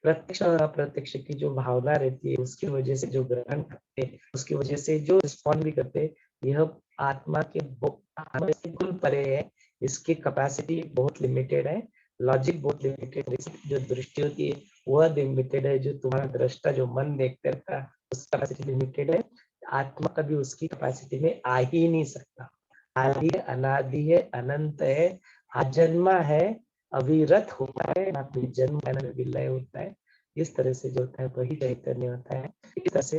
प्रत्यक्ष और अप्रत्यक्ष की जो भावना रहती है, उसकी वजह से जो ग्रहण करते हैं, उसकी वजह से जो रिस्पॉन्ड भी करते हैं, यह आत्मा के बिल्कुल परे है। इसकी कैपेसिटी बहुत लिमिटेड है, लॉजिक बहुत लिमिटेड है, जो दृष्टि होती है वह लिमिटेड है, जो तुम्हारा दृष्टा जो मन देखते रहता है उसका कैपेसिटी लिमिटेड है। आत्मा कभी उसकी कैपेसिटी में आ ही नहीं सकता। आदि है, अनादि है, अनंत है, आजन्मा है, अविरत होता है, ना कोई जन्म है ना विलय होता है। इस तरह से जो होता है वही चैतन्य होता है। इस तरह से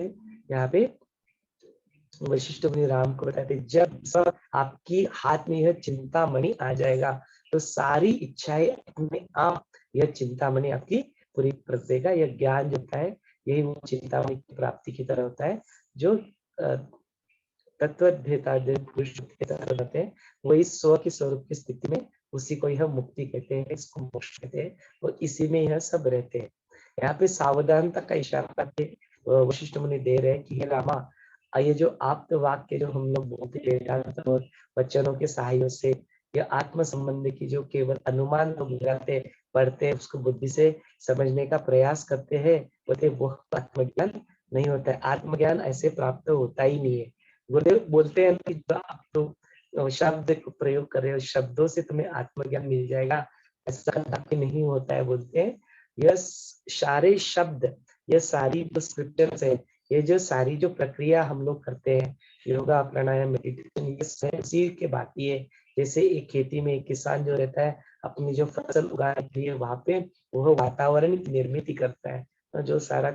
यहाँ पे वशिष्ठ मुनि राम को बताते, जब सब आपकी हाथ में यह चिंतामणि आ जाएगा तो सारी इच्छाएं अपने आप यह चिंतामणि आपकी पूरी कर देगा। यह ज्ञान जो होता है यही वो चिंतामणि की प्राप्ति की तरह होता है, जो तत्वज्ञता होते हैं, वही स्व के स्वरूप की स्थिति में उसी को यह मुक्ति कहते हैं, इसको मोक्ष कहते हैं, और इसी में यह सब रहते हैं। यहाँ पे सावधानता का इशारा करते वशिष्ठ मुनि दे रहे हैं कि हे रामा, ये जो आप्त वाक्य जो हम लोग बोलते हैं और वचनों के सहायों से, यह आत्म संबंध की जो केवल अनुमान लोग लगाते पढ़ते उसको बुद्धि से समझने का प्रयास करते हैं, वो आत्मज्ञान नहीं होता है। आत्मज्ञान ऐसे प्राप्त होता ही नहीं है। गुरुदेव बोलते हैं कि आप तो शब्द को प्रयोग कर रहे हो, शब्दों से तुम्हें आत्मज्ञान मिल जाएगा, ऐसा नहीं होता है। बोलते हैं यह सारे शब्द, यह सारी जो स्क्रिप्चर्स है, ये जो सारी जो प्रक्रिया हम लोग करते हैं, योगा प्राणायाम मेडिटेशन, ये उसी के बाकी है। जैसे एक खेती में एक किसान जो रहता है अपनी जो फसल उगाने के लिए वहां पे वह वातावरण की निर्मित करता है, तो जो सारा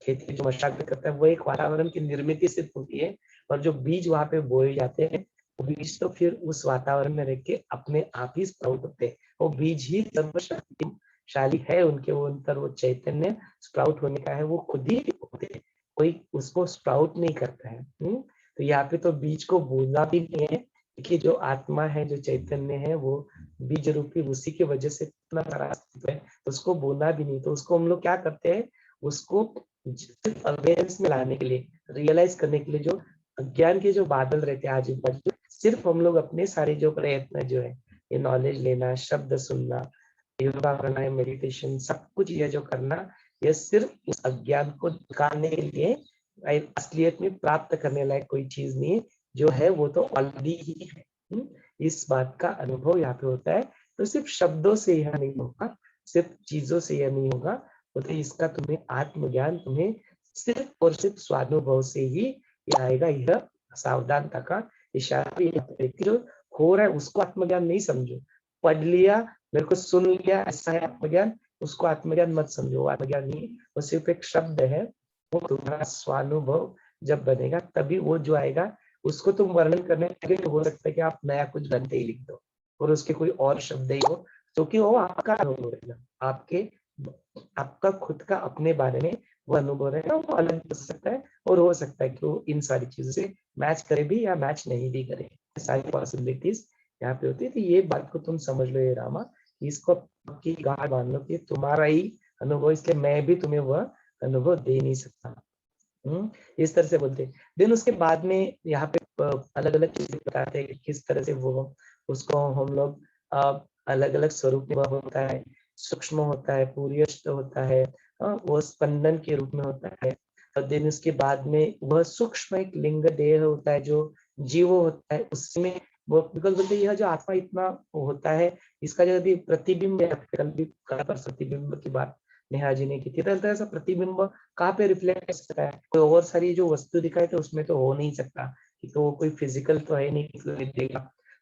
खेती जो मशागत करता है वो एक वातावरण की निर्मित सिर्फ होती है, और जो बीज वहां पे बोए जाते हैं वो बीज तो फिर उस वातावरण में रह के अपने आप ही स्प्राउट होते हैं। वो बीज ही सर्वशक्तिशाली है, उनके वो अंतर वो चैतन्य स्प्राउट होने का है, वो खुद ही होते हैं, कोई उसको स्प्राउट नहीं करता है। तो यहाँ पे तो बीज को बोना भी नहीं है, कि जो आत्मा है जो चैतन्य है वो बीज रूपी उसी की वजह से इतना सारा अस्तित्व है, तो उसको बोना भी नहीं। तो उसको हम लोग क्या करते हैं, उसको अवेयरनेस में लाने के लिए, रियलाइज करने के लिए जो अज्ञान के जो बादल रहते हैं आजू बाजू, सिर्फ हम लोग अपने सारे जो प्रयत्न जो है, ये नॉलेज लेना, शब्द सुनना, योगा प्राणायाम मेडिटेशन, सब कुछ ये जो करना, ये सिर्फ उस अज्ञान को निकालने के लिए, असलियत में प्राप्त करने लायक कोई चीज नहीं है, जो है वो तो ऑलरेडी ही है। इस बात का अनुभव यहाँ पे होता है। तो सिर्फ शब्दों से यह नहीं होगा, सिर्फ चीजों से यह नहीं होगा, तो इसका तुम्हें आत्मज्ञान तुम्हें सिर्फ और सिर्फ स्वानुभव से ही आएगा। यह सावधानता का इशारा जो हो रहा है उसको आत्मज्ञान नहीं समझो। पढ़ लिया मेरे को सुन लिया ऐसा है आत्मज्ञान, उसको आत्मज्ञान मत समझो, आत्मज्ञान नहीं, वो सिर्फ एक शब्द है। वो तुम्हारा स्वानुभव जब बनेगा तभी वो जो आएगा उसको तुम वर्णन करने लगे तो हो सकता है कि आप नया कुछ घंटे ही लिख दो और उसके कोई और शब्द ही हो, क्योंकि वो आपका अनुभव रहेगा, आपका खुद का अपने बारे में वो अनुभव रहेगा। वो अलग हो सकता है और हो सकता है कि वो इन सारी चीजों से मैच करे भी या मैच नहीं भी करे, सारी पॉसिबिलिटीज यहाँ पे होती है। तो ये बात को तुम समझ लो ये रामा, इसको की गाढ़ मान लो कि तुम्हारा ही अनुभव, इसलिए मैं भी तुम्हें वह अनुभव दे नहीं सकता। इस तरह से बोलते। देन उसके बाद में यहाँ पे अलग अलग चीजें बताते हैं कि किस तरह से वो उसको हम लोग अलग अलग स्वरूप में होता है, सूक्ष्म होता है, पूर्यस्त होता है, वो स्पंदन के रूप में होता है। और देन उसके बाद में वह सूक्ष्म एक लिंग देह होता है जो जीव होता है, उसमें वो बिल्कुल बोलते यह जो आत्मा इतना होता है, इसका जो भी प्रतिबिंब है, कल भी प्रतिबिंब की बात नेहा जी ने की थी, तो ऐसा प्रतिबिंब कहाँ पे रिफ्लेक्ट कर सकता है? कोई और सारी जो वस्तु दिखाई तो उसमें तो हो नहीं सकता, कि तो कोई फिजिकल तो है नहीं देगा।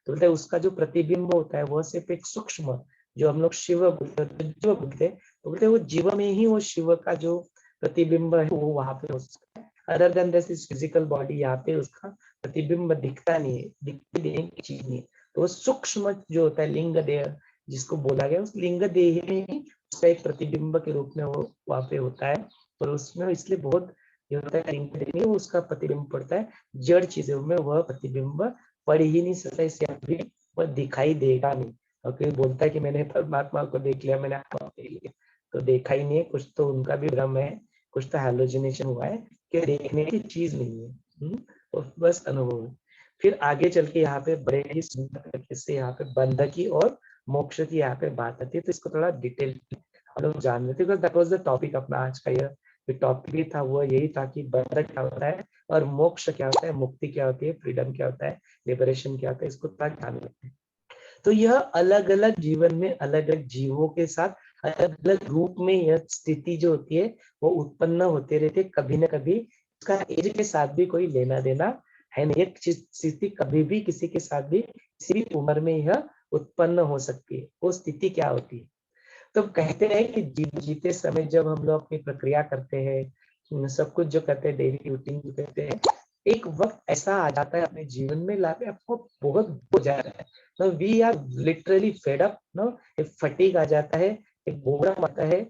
तो बोलते उसका जो प्रतिबिंब होता है वो सिर्फ एक सूक्ष्म, जो हम लोग शिव बोलते, तो बोलते वो जीव में ही वो शिव का जो प्रतिबिंब है वो वहां पे हो सकता है। Other than this physical body, यहाँ पे उसका प्रतिबिंब दिखता नहीं है, दिखती देने की चीज नहीं है। तो वो सूक्ष्म जो होता है लिंग देह जिसको बोला गया, उस लिंग देह में ही उसका एक प्रतिबिंब के रूप में वो वहां पे होता है। और उसमें इसलिए बहुत ये होता है लिंग देह में उसका प्रतिबिंब पड़ता है, जड़ चीजों में वह प्रतिबिंब पड़ ही नहीं सकता, इससे अभी वह दिखाई देगा नहीं। और कोई बोलता है कि मैंने परमात्मा को देख लिया, मैंने आत्मा को देख लिया, तो देखा ही नहीं है, कुछ तो उनका भी भ्रम है, कुछ तो हेलोजिनेशन हुआ है कि देखने की चीज नहीं है, और बस अनुभव है। फिर आगे चल के यहाँ पे बड़े ही सुंदर तरीके से यहाँ पे बंध की और मोक्ष की यहाँ पे बात आती है, तो इसको थोड़ा डिटेल हम लोग जान लेते हैं। दैट वाज द टॉपिक अपना आज का, यह टॉपिक भी था वो यही था कि बंधन क्या होता है और मोक्ष क्या होता है, मुक्ति क्या होती है, फ्रीडम क्या होता है, लिबरेशन क्या होता है, इसको थोड़ा ध्यान लेते हैं। तो यह अलग अलग जीवन में अलग अलग जीवों के साथ अलग अलग रूप में यह स्थिति जो होती है वो उत्पन्न होते रहते, कभी ना कभी इसका एज के साथ भी कोई लेना देना है नहीं। एक स्थिति कभी भी किसी के साथ भी किसी भी उम्र में यह उत्पन्न हो सकती है। वो स्थिति क्या होती है? तो कहते हैं कि जीते समय जब हम लोग अपनी प्रक्रिया करते हैं, सब कुछ जो करते हैं, डेली रूटीन जो करते हैं, एक वक्त ऐसा आ जाता है अपने जीवन में लाके आपको बहुत हो जा रहा है, तो we are literally fed up, no, एक फटीग आ जाता है, एक बोरडम आता है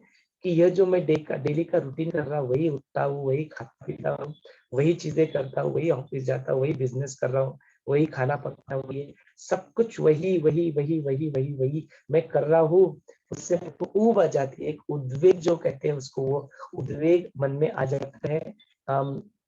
कि यह जो मैं डेली का रूटीन कर रहा हूँ, वही उठता हूँ, वही खाता पीता हूँ, वही चीजें करता हूँ, वही ऑफिस जाता हूँ, वही बिजनेस कर रहा हूँ, वही खाना पकता हूँ, ये सब कुछ वही वही वही वही वही वही मैं कर रहा हूँ। उससे ऊब आ जाती है, एक उद्वेग जो कहते हैं उसको, वो उद्वेग मन में आ जाता है।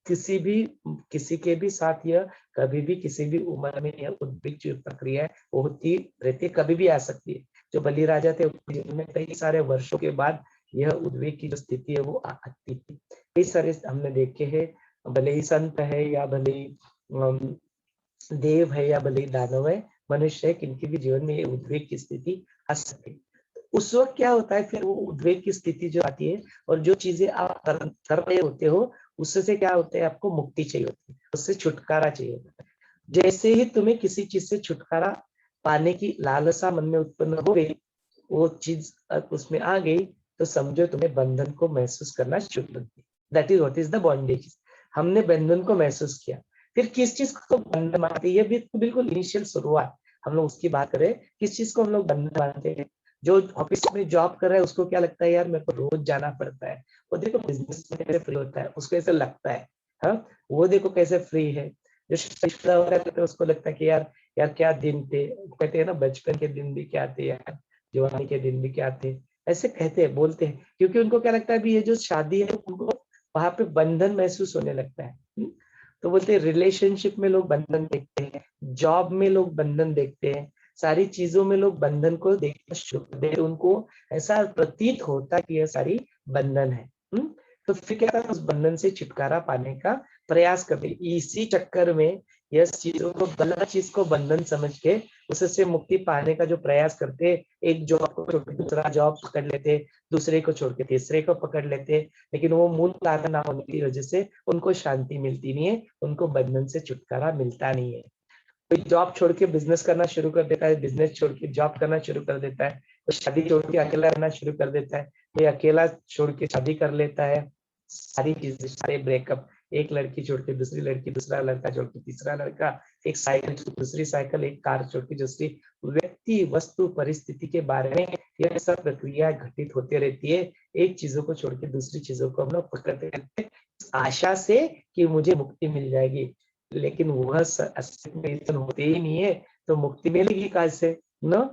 किसी के भी साथ यह कभी भी किसी भी उम्र में यह उद्वेग जो प्रक्रिया है वो होती रहती है, कभी भी आ सकती है। जो बलि राजा थे उनके जीवन में कई सारे वर्षों के बाद यह उद्वेग की जो स्थिति है वो आती थी। कई सारे हमने देखे हैं, भले ही संत है या भले ही देव है या भले ही दानव है, मनुष्य है, किनके भी जीवन में ये उद्वेग की स्थिति आ सकती। उस वक्त क्या होता है, फिर वो उद्वेग की स्थिति जो आती है और जो चीजें आप कर रहे होते हो उससे क्या होता है, आपको मुक्ति चाहिए होती है, उससे छुटकारा चाहिए होता है। जैसे ही तुम्हें किसी चीज से छुटकारा पाने की लालसा मन में उत्पन्न हो गई, वो चीज उसमें आ गई, तो समझो तुम्हें बंधन को महसूस करना शुरू कर दिया। That is what is the bondage. हमने बंधन को महसूस किया। फिर किस चीज को बंधन मानते हैं, ये भी बिल्कुल इनिशियल शुरुआत हम लोग उसकी बात करें, किस चीज को हम लोग बंधन मानते हैं। जो ऑफिस में जॉब कर रहा है उसको क्या लगता है, यार मेरे को रोज जाना पड़ता है। वो देखो बिजनेस में कैसे फ्री होता है, उसको ऐसे लगता है। हाँ, वो देखो कैसे फ्री है। जो रिश्ता हो रहा है उसको लगता है कि यार यार क्या दिन थे, कहते हैं ना बचपन के दिन भी क्या थे यार, जवानी के दिन भी क्या थे, ऐसे कहते हैं बोलते हैं, क्योंकि उनको क्या लगता है अभी ये जो शादी है उनको वहां पे बंधन महसूस होने लगता है। तो बोलते हैं रिलेशनशिप में लोग बंधन देखते हैं, जॉब में लोग बंधन देखते हैं, सारी चीजों में लोग बंधन को देखना शुरू कर देते, उनको ऐसा प्रतीत होता है कि यह सारी बंधन है। तो फिर क्या उस बंधन से छुटकारा पाने का प्रयास करते, इसी चक्कर में यह चीजों को गलत चीज को बंधन समझ के उससे मुक्ति पाने का जो प्रयास करते, एक जॉब को छोड़ के दूसरा जॉब पकड़ लेते, दूसरे को छोड़ के तीसरे को पकड़ लेते, लेकिन वो मूल कारण ना होने की वजह से उनको शांति मिलती नहीं है, उनको बंधन से छुटकारा मिलता नहीं है। कोई जॉब छोड़ के बिजनेस करना शुरू कर देता है, बिजनेस छोड़ के जॉब करना शुरू कर देता है, वो शादी छोड़ के अकेला रहना शुरू कर देता है, कोई अकेला छोड़ के शादी कर लेता है, सारी चीजें, सारे ब्रेकअप, एक लड़की छोड़ के दूसरी लड़की, दूसरा लड़का छोड़ के तीसरा लड़का, एक साइकिल छोड़ के दूसरी साइकिल, एक कार छोड़ के दूसरी, व्यक्ति, वस्तु, परिस्थिति के बारे में यह सब प्रक्रिया घटित होती रहती है। एक चीजों को छोड़ के दूसरी चीजों को हम लोग पकड़ते रहते हैं, आशा से कि मुझे मुक्ति मिल जाएगी, लेकिन वह असलियत में ऐसा होते ही नहीं है, तो मुक्ति मिलेगी कहाँ से ना।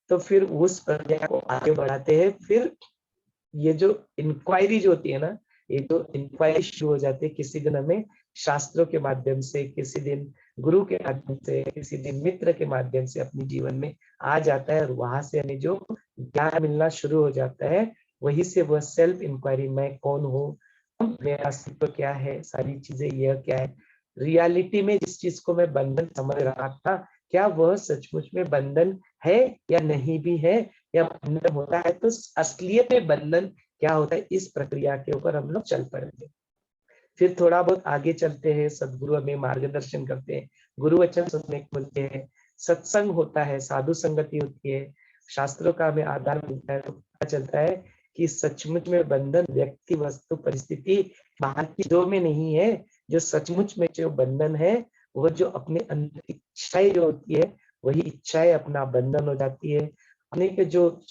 तो फिर उस प्रक्रिया को आगे बढ़ाते हैं। फिर ये जो इंक्वायरी जो होती है ना, ये जो इंक्वायरी शुरू हो जाती है, किसी दिन हमें शास्त्रों के माध्यम से, किसी दिन गुरु के माध्यम से, किसी दिन मित्र के माध्यम से अपने जीवन में आ जाता है, और वहां से हमें जो ज्ञान मिलना शुरू हो जाता है, वही से वह सेल्फ इंक्वायरी, मैं कौन हूँ, मेरा अस्तित्व क्या है, सारी चीजें यह क्या है, रियलिटी में जिस चीज को मैं बंधन समझ रहा था, क्या वह सचमुच में बंधन है या नहीं भी है, या बंधन होता है तो असलियत में बंधन क्या होता है, इस प्रक्रिया के ऊपर हम लोग चल पड़ेंगे। फिर थोड़ा बहुत आगे चलते हैं, सदगुरु हमें मार्गदर्शन करते हैं, गुरु वचन सुनने को मिलते हैं, सत्संग होता है, साधु संगति होती है, शास्त्रों का हमें आधार मिलता है, तो पता चलता है कि सचमुच में बंधन व्यक्ति, वस्तु, परिस्थिति, बाहर की चीजों में नहीं है। जो सचमुच में जो बंधन है, वो जो अपने अंदर इच्छाएं जो होती है, वही इच्छाएं अपना बंधन हो जाती है। अपने के जो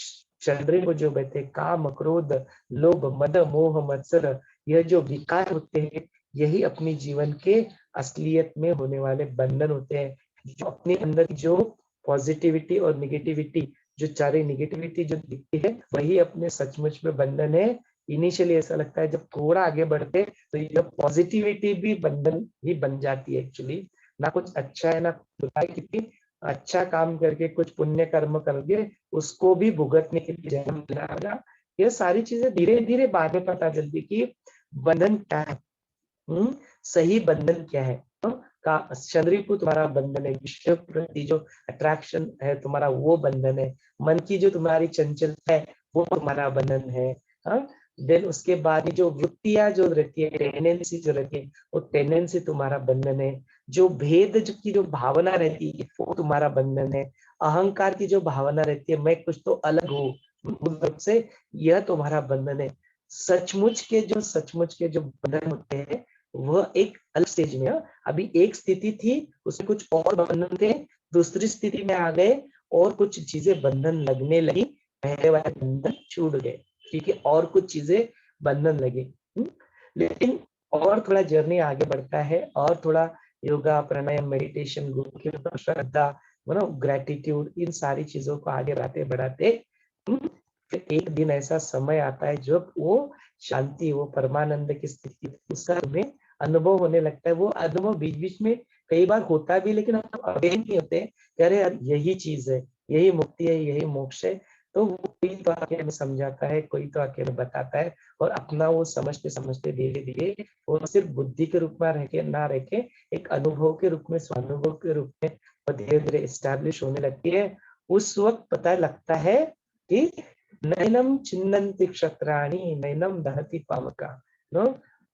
शरीर को जो बैठे काम, क्रोध, लोभ, मद, मोह, मत्सर, यह जो विकार होते हैं, यही अपने जीवन के असलियत में होने वाले बंधन होते हैं। जो अपने अंदर जो पॉजिटिविटी और निगेटिविटी, जो चारे निगेटिविटी जो दिखती है, वही अपने सचमुच में बंधन है। इनिशियली ऐसा लगता है, जब थोड़ा आगे बढ़ते तो ये पॉजिटिविटी भी बंधन ही बन जाती है एक्चुअली। ना कुछ अच्छा है ना बुरा है, क्योंकि अच्छा काम करके कुछ पुण्य कर्म करके उसको भी भुगतने के लिए जन्म लेना होगा। ये सारी चीजें धीरे धीरे बाद में पता चलती कि बंधन क्या है, सही बंधन क्या है। तो का शरीर को तुम्हारा बंधन है, विषय प्रति जो अट्रैक्शन है तुम्हारा, वो बंधन है। मन की जो तुम्हारी चंचलता है, वो तुम्हारा बंधन है। देन उसके बाद जो वृत्तियां जो रहती है, टेंडेंसी जो रहती है, वो टेंडेंसी तुम्हारा बंधन है। जो भेद की जो भावना रहती है, वो तुम्हारा बंधन है। अहंकार की जो भावना रहती है, मैं कुछ तो अलग हूँ से, यह तुम्हारा बंधन है। सचमुच के जो बंधन होते हैं, वह एक अलग स्टेज में है। अभी एक स्थिति थी, उसमें कुछ और बंधन थे, दूसरी स्थिति में आ गए और कुछ चीजें बंधन लगने लगी, पहले वाले बंधन छूट गए, ठीक है, और कुछ चीजें बंधन लगे। लेकिन और थोड़ा जर्नी आगे बढ़ता है, और थोड़ा योगा, प्राणायाम, मेडिटेशन, गुरु के ऊपर श्रद्धा, ग्रेटिट्यूड, इन सारी चीजों को आगे बढ़ाते बढ़ाते फिर एक दिन ऐसा समय आता है जब वो शांति, वो परमानंद की स्थिति, उसका हमें अनुभव होने लगता है। वो अनुभव बीच बीच में कई बार होता भी, लेकिन हम अवेयर नहीं होते, अरे यार यही चीज है, यही मुक्ति है, यही मोक्ष है। तो वो कोई तो आके हमें समझाता है, कोई तो आके हमें बताता है, और अपना वो समझते समझते धीरे धीरे वो सिर्फ बुद्धि के रूप में रह ना रह के एक अनुभव के रूप में, स्वानुभव के रूप में धीरे धीरे एस्टैब्लिश होने लगती है। उस वक्त पता लगता है कि नैनम चिन्नन्ति क्षत्राणि नैनम दहति पावका, नो,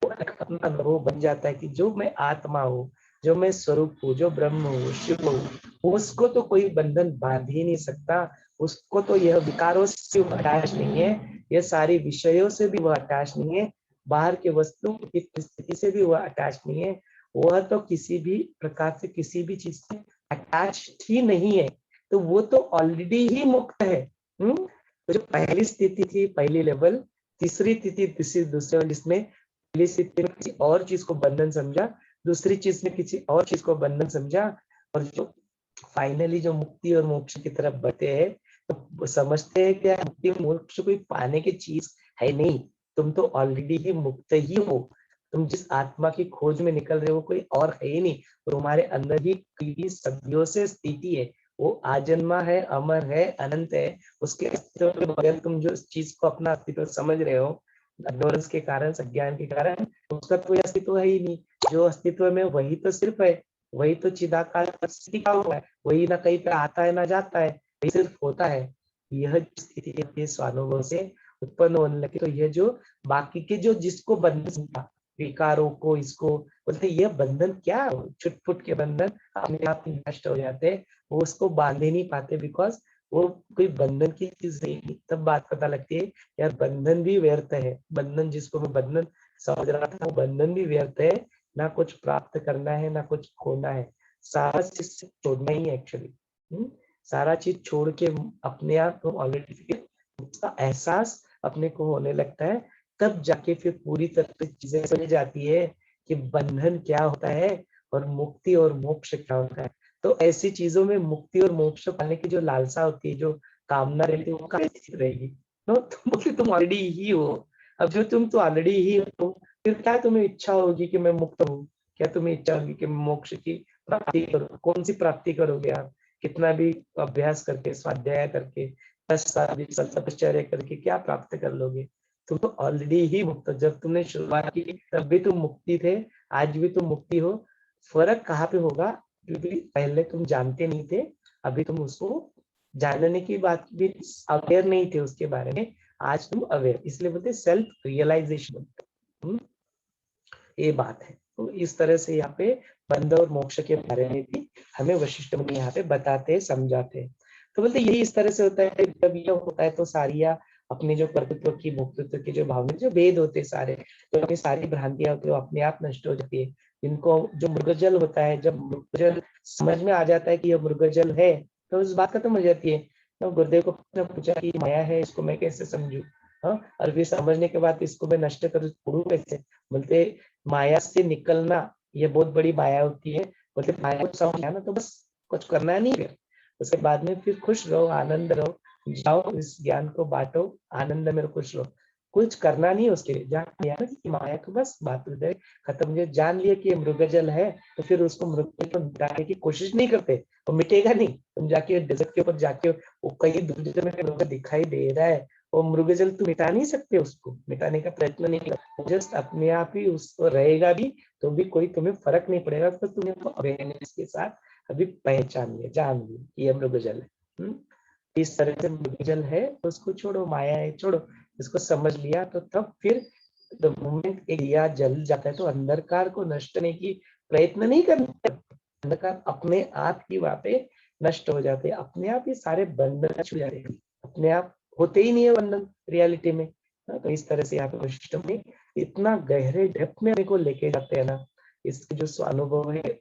अपना अनुभव बन जाता है कि जो मैं आत्मा हूँ, जो मैं स्वरूप हूँ, जो ब्रह्म हूँ, शिव हूँ, उसको तो कोई बंधन बांध ही नहीं सकता। उसको तो यह विकारों से अटैच नहीं है, यह सारी विषयों से भी वह अटैच नहीं है, बाहर के वस्तु की स्थिति से भी वह अटैच नहीं है। वह तो किसी भी प्रकार से किसी भी चीज से अटैच ही नहीं है, तो वो तो ऑलरेडी ही मुक्त है। तो जो पहली स्थिति थी, पहली लेवल, तीसरी स्थिति, दूसरे लेवल, जिसमें पहली स्थिति में किसी और चीज को बंधन समझा, दूसरी चीज में किसी और चीज को बंधन समझा, और जो फाइनली जो मुक्ति और मोक्ष की तरफ बढ़ते हैं, तो समझते हैं कि मुक्ति मोक्ष कोई पाने की चीज है नहीं, तुम तो ऑलरेडी ही मुक्त ही हो। तुम जिस आत्मा की खोज में निकल रहे हो, कोई और है ही नहीं, तुम्हारे अंदर ही कई सदियों से स्थिति है, वो आजन्मा है, अमर है, अनंत है। उसके अस्तित्व के बगैर तुम जो चीज को अपना अस्तित्व समझ रहे हो, इग्नोरेंस के कारण, अज्ञान के कारण, उसका कोई अस्तित्व है ही नहीं। जो अस्तित्व में वही तो सिर्फ है, वही तो चिदाकार स्थिति का हुआ है, वही ना कहीं पे आता है ना जाता है, वही सिर्फ होता है। यह स्थिति स्वानुभव से उत्पन्न होने लगे, तो यह जो बाकी के जो जिसको बंधन समझा, विकारों को, इसको बोलते यह बंधन क्या, छुटपुट के बंधन अपने आप ही नष्ट हो जाते हैं, वो उसको बांध ही नहीं पाते, बिकॉज वो कोई बंधन की चीज नहीं। तब बात पता लगती है यार बंधन भी व्यर्थ है। बंधन जिसको मैं बंधन समझ रहा था, वो बंधन भी व्यर्थ है। ना कुछ प्राप्त करना है ना कुछ खोना है, सारा चीज से छोड़ना ही है एक्चुअली। सारा चीज छोड़ के अपने आप को ऑलरेडी उसका एहसास अपने को होने लगता है। तब जाके फिर पूरी तरह से चीजें समझ जाती है कि बंधन क्या होता है और मुक्ति और मोक्ष क्या होता है। तो ऐसी चीजों में मुक्ति और मोक्ष पाने की जो लालसा होती है, जो कामना रहती है, वो कैसी रहेगी। नो, तुम बोले तुम ऑलरेडी ही हो। अब जो तुम तो ऑलरेडी ही हो, फिर क्या तुम्हें इच्छा होगी कि मैं मुक्त हूँ? क्या तुम्हें इच्छा होगी कि मैं मोक्ष की प्राप्ति करूँ? कौन सी प्राप्ति करोगे आप? कितना भी अभ्यास करके, स्वाध्याय करके, 10 साल 20 साल तपश्चर्या करके क्या प्राप्त कर लोगे? तुम तो ऑलरेडी ही मुक्त हो। जब तुमने शुरुआत की तब भी तुम मुक्ति थे, आज भी तुम मुक्ति हो। फर्क कहाँ पे होगा? क्योंकि पहले तुम जानते नहीं थे, अभी तुम उसको जानने की बात भी अवेयर नहीं थे उसके बारे में, आज तुम अवेयर, इसलिए बोलते सेल्फ रियलाइजेशन। ये बात है। तो इस तरह से यहाँ पे बंध और मोक्ष के बारे में भी हमें वशिष्ठ मुनि यहाँ पे बताते हैं, समझाते हैं। तो बोलते यही इस तरह से होता है। जब यह होता है तो सारिया अपने जो कर्तृत्व की भोक्तृत्व की जो भावना, जो भेद होते हैं सारे, तो अपनी सारी भ्रांतियां होती है, अपने आप नष्ट हो जाती है। इनको जो मृगजल होता है, जब मृगजल समझ में आ जाता है कि यह मृगजल है, तो उस बात खत्म हो जाती है। तो गुरुदेव को पूछा कि माया है, इसको मैं कैसे समझू? हाँ, और फिर समझने के बाद इसको मैं नष्ट करूँ, छोड़ू कैसे? बोलते माया से निकलना ये बहुत बड़ी माया होती है। बोलते माया को समझ लिया ना तो बस कुछ करना नहीं है। उसके बाद में फिर खुश रहो, आनंद रहो, जाओ इस ज्ञान को बांटो, आनंद में खुश रहो। कुछ करना नहीं है उसके लिए। जान लिया ना कि माया को बस बात हो जाए, खत्म। जो जान लिया कि ये मृगजल है, तो फिर उसको मृगजल को मिटाने की कोशिश नहीं करते, वो मिटेगा नहीं। तुम जाके डेजर्ट के ऊपर जाके वो कहीं दूर जगह में मृग दिखाई दे रहा है, वो मृगजल तुम मिटा नहीं सकते, उसको मिटाने का प्रयत्न नहीं कर, जस्ट अपने आप ही उसको रहेगा भी, तो भी कोई तुम्हें फर्क नहीं पड़ेगा। तो तुम्हें अवेयरनेस के साथ अभी पहचान लिया, जान लिया कि यह मृगजल है। इस तरह से मृगजल है तो उसको छोड़ो, माया है छोड़ो, इसको समझ लिया तो तब फिर द मोमेंट एक दिया जल जाता है तो अंधकार को नष्ट करने की प्रयत्न नहीं करना। अंधकार अपने आप ही वहां पे नष्ट हो जाते हैं, अपने आप ये सारे बंधन छूट जाते हैं, अपने आप होते ही नहीं है बंधन रियलिटी में। तो इस तरह से यहाँ पे सिस्टम में इतना गहरे डेप्थ में मेरे को लेके जाते हैं ना, इसके जो अनुभव है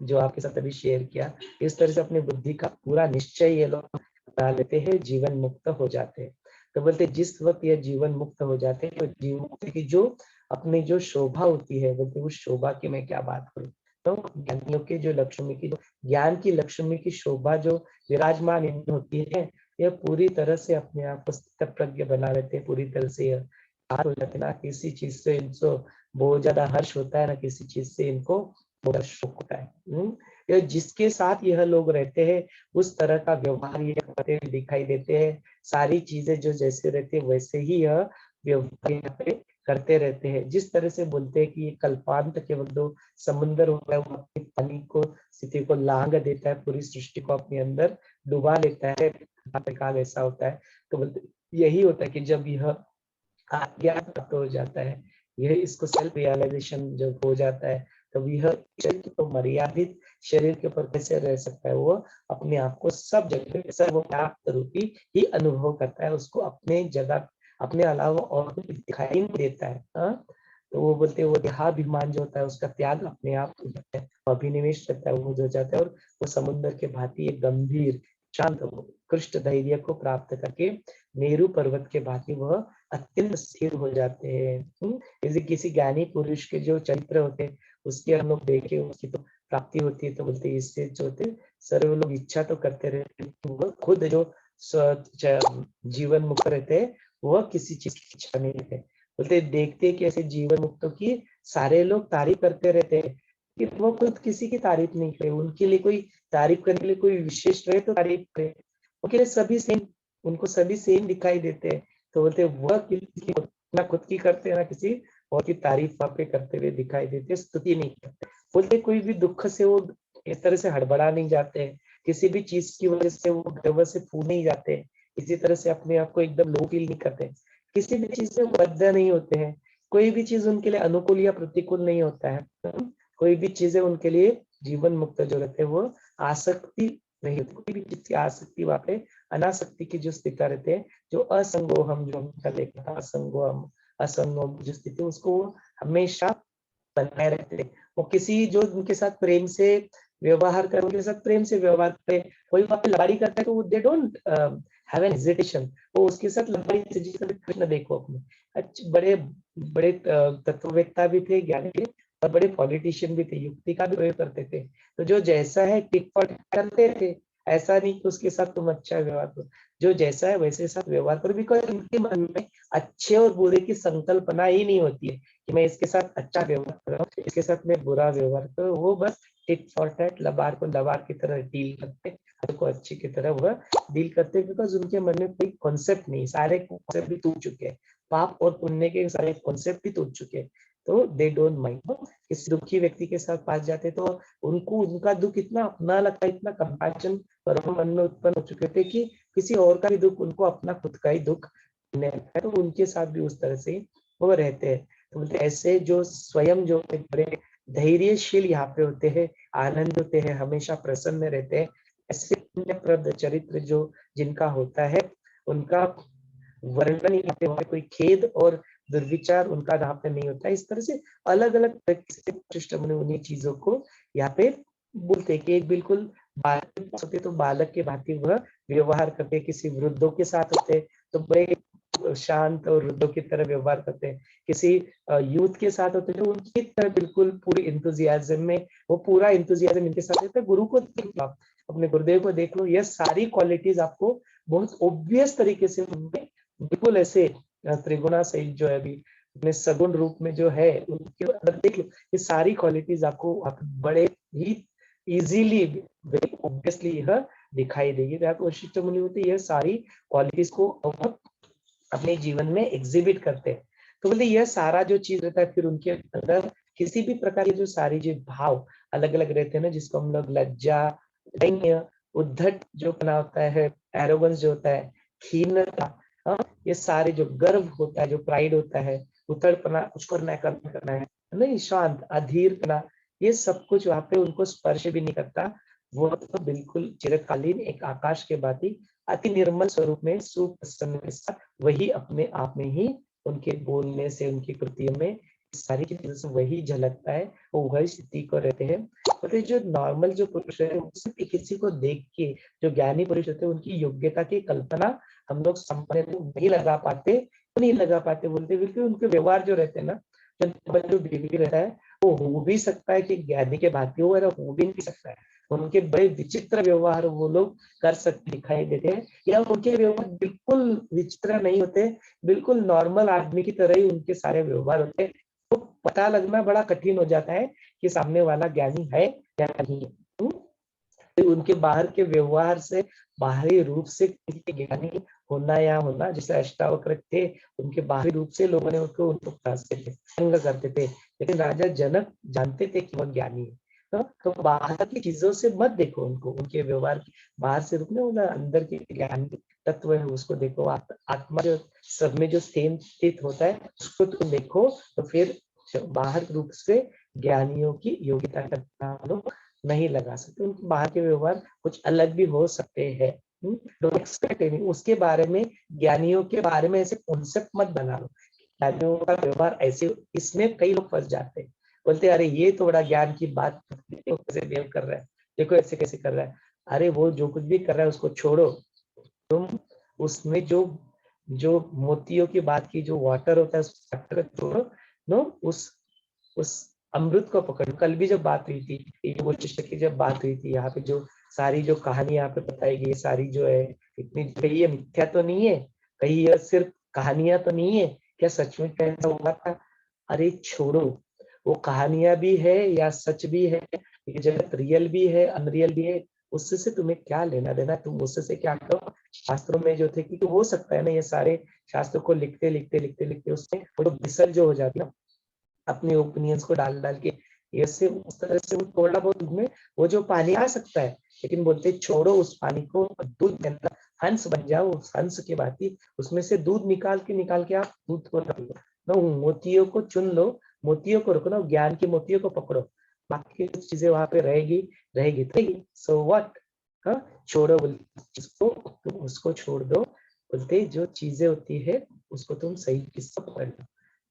जो आपके साथ अभी शेयर किया, इस तरह से अपनी बुद्धि का पूरा निश्चय ये लोग बना लेते हैं, जीवन मुक्त हो जाते हैं। तो बोलते जिस वक्त ये जीवन मुक्त हो जाते हैं, तो जीवन मुक्त की जो अपनी जो शोभा होती है, बोलते उस शोभा की मैं क्या बात करूं। तो ज्ञानियों के जो लक्ष्मी की, जो ज्ञान की लक्ष्मी की शोभा जो विराजमान इनमें होती है, यह पूरी तरह से अपने आप को स्थित प्रज्ञ बना लेते हैं। पूरी तरह से यह हो जाते हैं ना, किसी चीज से इनको बहुत ज्यादा हर्ष होता है ना किसी चीज से इनको बहुत शौक होता है। ये जिसके साथ यह लोग रहते हैं उस तरह का व्यवहार ये करते हुए दिखाई देते हैं। सारी चीजें जो जैसे रहते हैं वैसे ही यह व्यवहार यहाँ पे करते रहते हैं। जिस तरह से बोलते हैं कि ये कल्पांत के वक्त जो समुद्र होता है वो अपने पानी को, स्थिति को लांग देता है, पूरी सृष्टि को अपने अंदर डुबा लेता है, काल ऐसा होता है। तो बोलते यही होता है कि जब यह ज्ञान प्राप्त हो जाता है, यह इसको सेल्फ रियलाइजेशन जब हो जाता है, तब यह शरीर तो मर्यादित शरीर के ऊपर कैसे रह सकता है, वो अपने आप को सब जगह सर्वव्याप्त रूपी ही अनुभव करता है। उसको अपने जगह, अपने अलावा और कुछ दिखाई नहीं देता है। तो वो बोलते हैं वो देहाभिमान जो होता है उसका त्याग अपने आप हो जाता है, अभिनिवेश रहता है वो हो जाता है, और वो समुद्र के भांति एक गंभीर शांत कृष्ट धैर्य को प्राप्त करके मेरू पर्वत के भांति वह अत्यंत स्थिर हो जाते हैं। जैसे किसी ज्ञानी पुरुष के जो चरित्र होते हैं उसके हम लोग देखे, उसकी तो प्राप्ति होती है, तो बोलते इससे जो होते सर्व लोग इच्छा तो करते रहते, वो खुद जो जीवन मुक्त रहते हैं वह किसी चीज की इच्छा नहीं रहते। बोलते देखते कि ऐसे जीवन मुक्तों की सारे लोग तारीफ करते रहते हैं कि वो खुद किसी की तारीफ नहीं करे। उनके लिए कोई तारीफ करने के लिए कोई विशेष रहे तो तारीफ करे, उनके लिए सभी सेम, उनको सभी सेम दिखाई देते हैं। तो बोलते वह किसी ना खुद की करते हैं ना किसी और की तारीफ वहां पे करते हुए दिखाई देते, स्तुति नहीं करते। बोलते कोई भी दुख से वो इस तरह से हड़बड़ा नहीं जाते हैं, किसी भी चीज की वजह से वो गर्व से फूल नहीं जाते हैं, इसी तरह से अपने आप को एकदम लो फील नहीं करते, किसी भी चीज से बद्ध नहीं होते हैं, कोई भी चीज उनके लिए अनुकूल या प्रतिकूल नहीं होता है। कोई भी चीजें उनके लिए जीवन मुक्त जो रहते हैं वो आसक्ति नहीं होती। कोई भी चीज की आसक्ति वहां पे अनासक्ति की जो स्थिति रहते हैं, जो असंगो हम जो हमका देखा था, असंगो हम असंगो जो स्थिति, उसको वो हमेशा बनाए रहते हैं। वो किसी जो उनके साथ प्रेम से व्यवहार करे, उनके साथ प्रेम से व्यवहार करे। कोई वहां पे लड़ाई करता है तो they don't have an hesitation, वो उसके साथ लड़ाई से जिस कृष्ण देखो अपने अच्छे बड़े बड़े तत्ववेत्ता भी थे, ज्ञानी थे, और बड़े पॉलिटिशियन भी थे, युक्ति का भी प्रयोग करते थे। तो जो जैसा है टिक फॉर टैक करते थे, ऐसा नहीं कि उसके साथ तुम अच्छा व्यवहार करो, जो जैसा है वैसे साथ व्यवहार करो। बिकॉज उनके मन में अच्छे और बुरे की संकल्पना ही नहीं होती है कि मैं इसके साथ अच्छा व्यवहार कर रहा हूँ, इसके साथ मैं बुरा व्यवहार करूँ। वो बस टिक फॉर टैक, लबार को लबार की तरह डील करते, अच्छे को अच्छी की तरह वह डील करते। बिकॉज उनके मन में कोई कॉन्सेप्ट नहीं, सारे कॉन्सेप्ट भी टूट चुके हैं, पाप और पुण्य के सारे कॉन्सेप्ट भी टूट चुके हैं। तो दे डोंट माइंड। इस दुखी व्यक्ति के साथ पास जाते तो उनको उनका दुख इतना अपना लगता है, इतना कंपैशन पर मन में उत्पन्न हो चुके थे कि किसी और का भी दुख उनको अपना खुद का ही दुख लगता है। तो उनके साथ भी उस तरह से वो रहते हैं। तो बोलते ऐसे जो स्वयं जो बड़े धैर्यशील यहाँ पे होते हैं, आनंद होते हैं, हमेशा प्रसन्न रहते हैं, ऐसे पुण्यप्रद चरित्र जो जिनका होता है, उनका वर्णन यहाँ पे कोई खेद और दुर्विचार उनका यहाँ पे नहीं होता। इस तरह से अलग अलग वशिष्ठ मुनि उन्हीं चीजों को यहाँ पे बोलते कि एक बिल्कुल बालक होते तो बालक के भांति वह व्यवहार करते, किसी वृद्धों के साथ होते तो बड़े शांत और वृद्धों की तरह व्यवहार करते हैं, किसी यूथ के साथ होते तो उनकी तरह बिल्कुल पूरी इंतुजियाज्म में, वो पूरा इंतुजियाज्म इनके साथ होता है। गुरु को देख लो आप, अपने गुरुदेव को देख लो, ये सारी क्वालिटीज आपको बहुत ऑब्वियस तरीके से उनमें बिल्कुल ऐसे त्रिगुणा सहित जो है अभी अपने सगुण रूप में जो है उनके अंदर देख लो, ये सारी क्वालिटीज आपको बड़े ही इजीली वेरी ऑब्वियसली यह दिखाई देगी। तो वशिष्ठ मुनि होते ये सारी क्वालिटीज को अपने जीवन में एग्जिबिट करते हैं। तो बोलते यह सारा जो चीज रहता है, फिर उनके अंदर किसी भी प्रकार के जो सारी जो भाव अलग अलग रहते हैं ना, जिसको हम लोग लज्जा, दैन्य, उद्धट जो बना होता है, एरोगेंस जो होता है, खीनता, ये सारे जो गर्व होता है, जो प्राइड होता है, उतरपना, कुछ करना है नहीं, शांत अधीरपना, ये सब कुछ वहां पे उनको स्पर्श भी नहीं करता। वो तो बिल्कुल चिरकालीन एक आकाश के भांति अति निर्मल स्वरूप में सुप्रसन्न के साथ वही अपने आप में ही उनके बोलने से, उनकी कृतियों में सारी चीजों से वही झलकता है, वो वही स्थिति को रहते हैं। तो जो नॉर्मल जो पुरुष है, किसी को देख के जो ज्ञानी पुरुष होते हैं, उनकी योग्यता की कल्पना हम लोग सामने नहीं लगा पाते, नहीं लगा पाते बोलते, बिल्कुल उनके व्यवहार जो रहते हैं ना, जो बिहेवियर रहता है, वो हो भी सकता है कि ज्ञानी के भांति हो भी नहीं सकता है। उनके बड़े विचित्र व्यवहार वो लोग कर सकते दिखाई देते हैं, या उनके व्यवहार बिल्कुल विचित्र नहीं होते, बिल्कुल नॉर्मल आदमी की तरह ही उनके सारे व्यवहार होते हैं। तो पता लगना बड़ा कठिन हो जाता है कि सामने वाला ज्ञानी है या नहीं है। उनके बाहर के व्यवहार से, बाहरी रूप से ज्ञानी होना या होना, जैसे अष्टावक्र थे, उनके बाहरी रूप से लोगों ने उनको करते थे, लेकिन राजा जनक जानते थे कि वह ज्ञानी है। तो बाहर की चीजों से मत देखो उनको, उनके व्यवहार की बाहर से रूप में, उनका अंदर के ज्ञान तत्व है उसको देखो। आत्मा जो सब में जो सेम स्थित होता है उसको तुम देखो, तो फिर बाहर रूप से ज्ञानियों की योग्यता का नहीं लगा सकते। उनके बाहर के व्यवहार कुछ अलग भी हो सकते हैं, डोंट एक्सपेक्ट एनी। उसके बारे में, ज्ञानियों के बारे में ऐसे कॉन्सेप्ट मत बना लो, ज्ञानियों का व्यवहार ऐसे, इसमें कई लोग फंस जाते हैं, बोलते अरे ये तो बड़ा ज्ञान की बात, कैसे बिहेव कर रहा है, देखो ऐसे कैसे कर रहा है। अरे वो जो कुछ भी कर रहा है उसको छोड़ो, तुम उसमें जो जो मोतियों की बात की, जो वाटर होता है उस वाटर को छोड़ो, नो उस अमृत को पकड़ो। कल भी जब बात हुई थी, वशिष्ठ की जब बात हुई थी, यहाँ पे जो सारी जो कहानी यहाँ पे बताई गई, सारी जो है इतनी, कहीं ये मिथ्या तो नहीं है, कहीं ये सिर्फ कहानियां तो नहीं है, क्या सचमुच ऐसा हुआ था? अरे छोड़ो, वो कहानियां भी है या सच भी है, ये जगत रियल भी है अनरियल भी है, उससे तुम्हें क्या लेना देना, तुम उससे क्या करो। शास्त्रों में जो थे, क्योंकि हो सकता है ना ये सारे शास्त्रों को लिखते लिखते लिखते लिखते उसमें वो जो बिसर जो हो जाती है ना, अपने ओपिनियंस को डाल डाल के, ये से उस तरह से वो थोड़ा बहुत उसमें वो जो पानी आ सकता है, लेकिन बोलते छोड़ो उस पानी को, दूध के अंदर हंस बन जाओ, उस हंस के भांति उसमें से दूध निकाल के आप दूध को रख लो ना, मोतियों को चुन लो, मोतियों को रखो ना, ज्ञान के मोतियों को पकड़ो, बाकी चीजें वहां पे रहेगी रहेगी रहेगी। सो व्हाट, हाँ, छोड़ो बोलते उसको, तुम उसको छोड़ दो। बोलते जो चीजें होती है उसको तुम सही किस्सा पकड़ लो।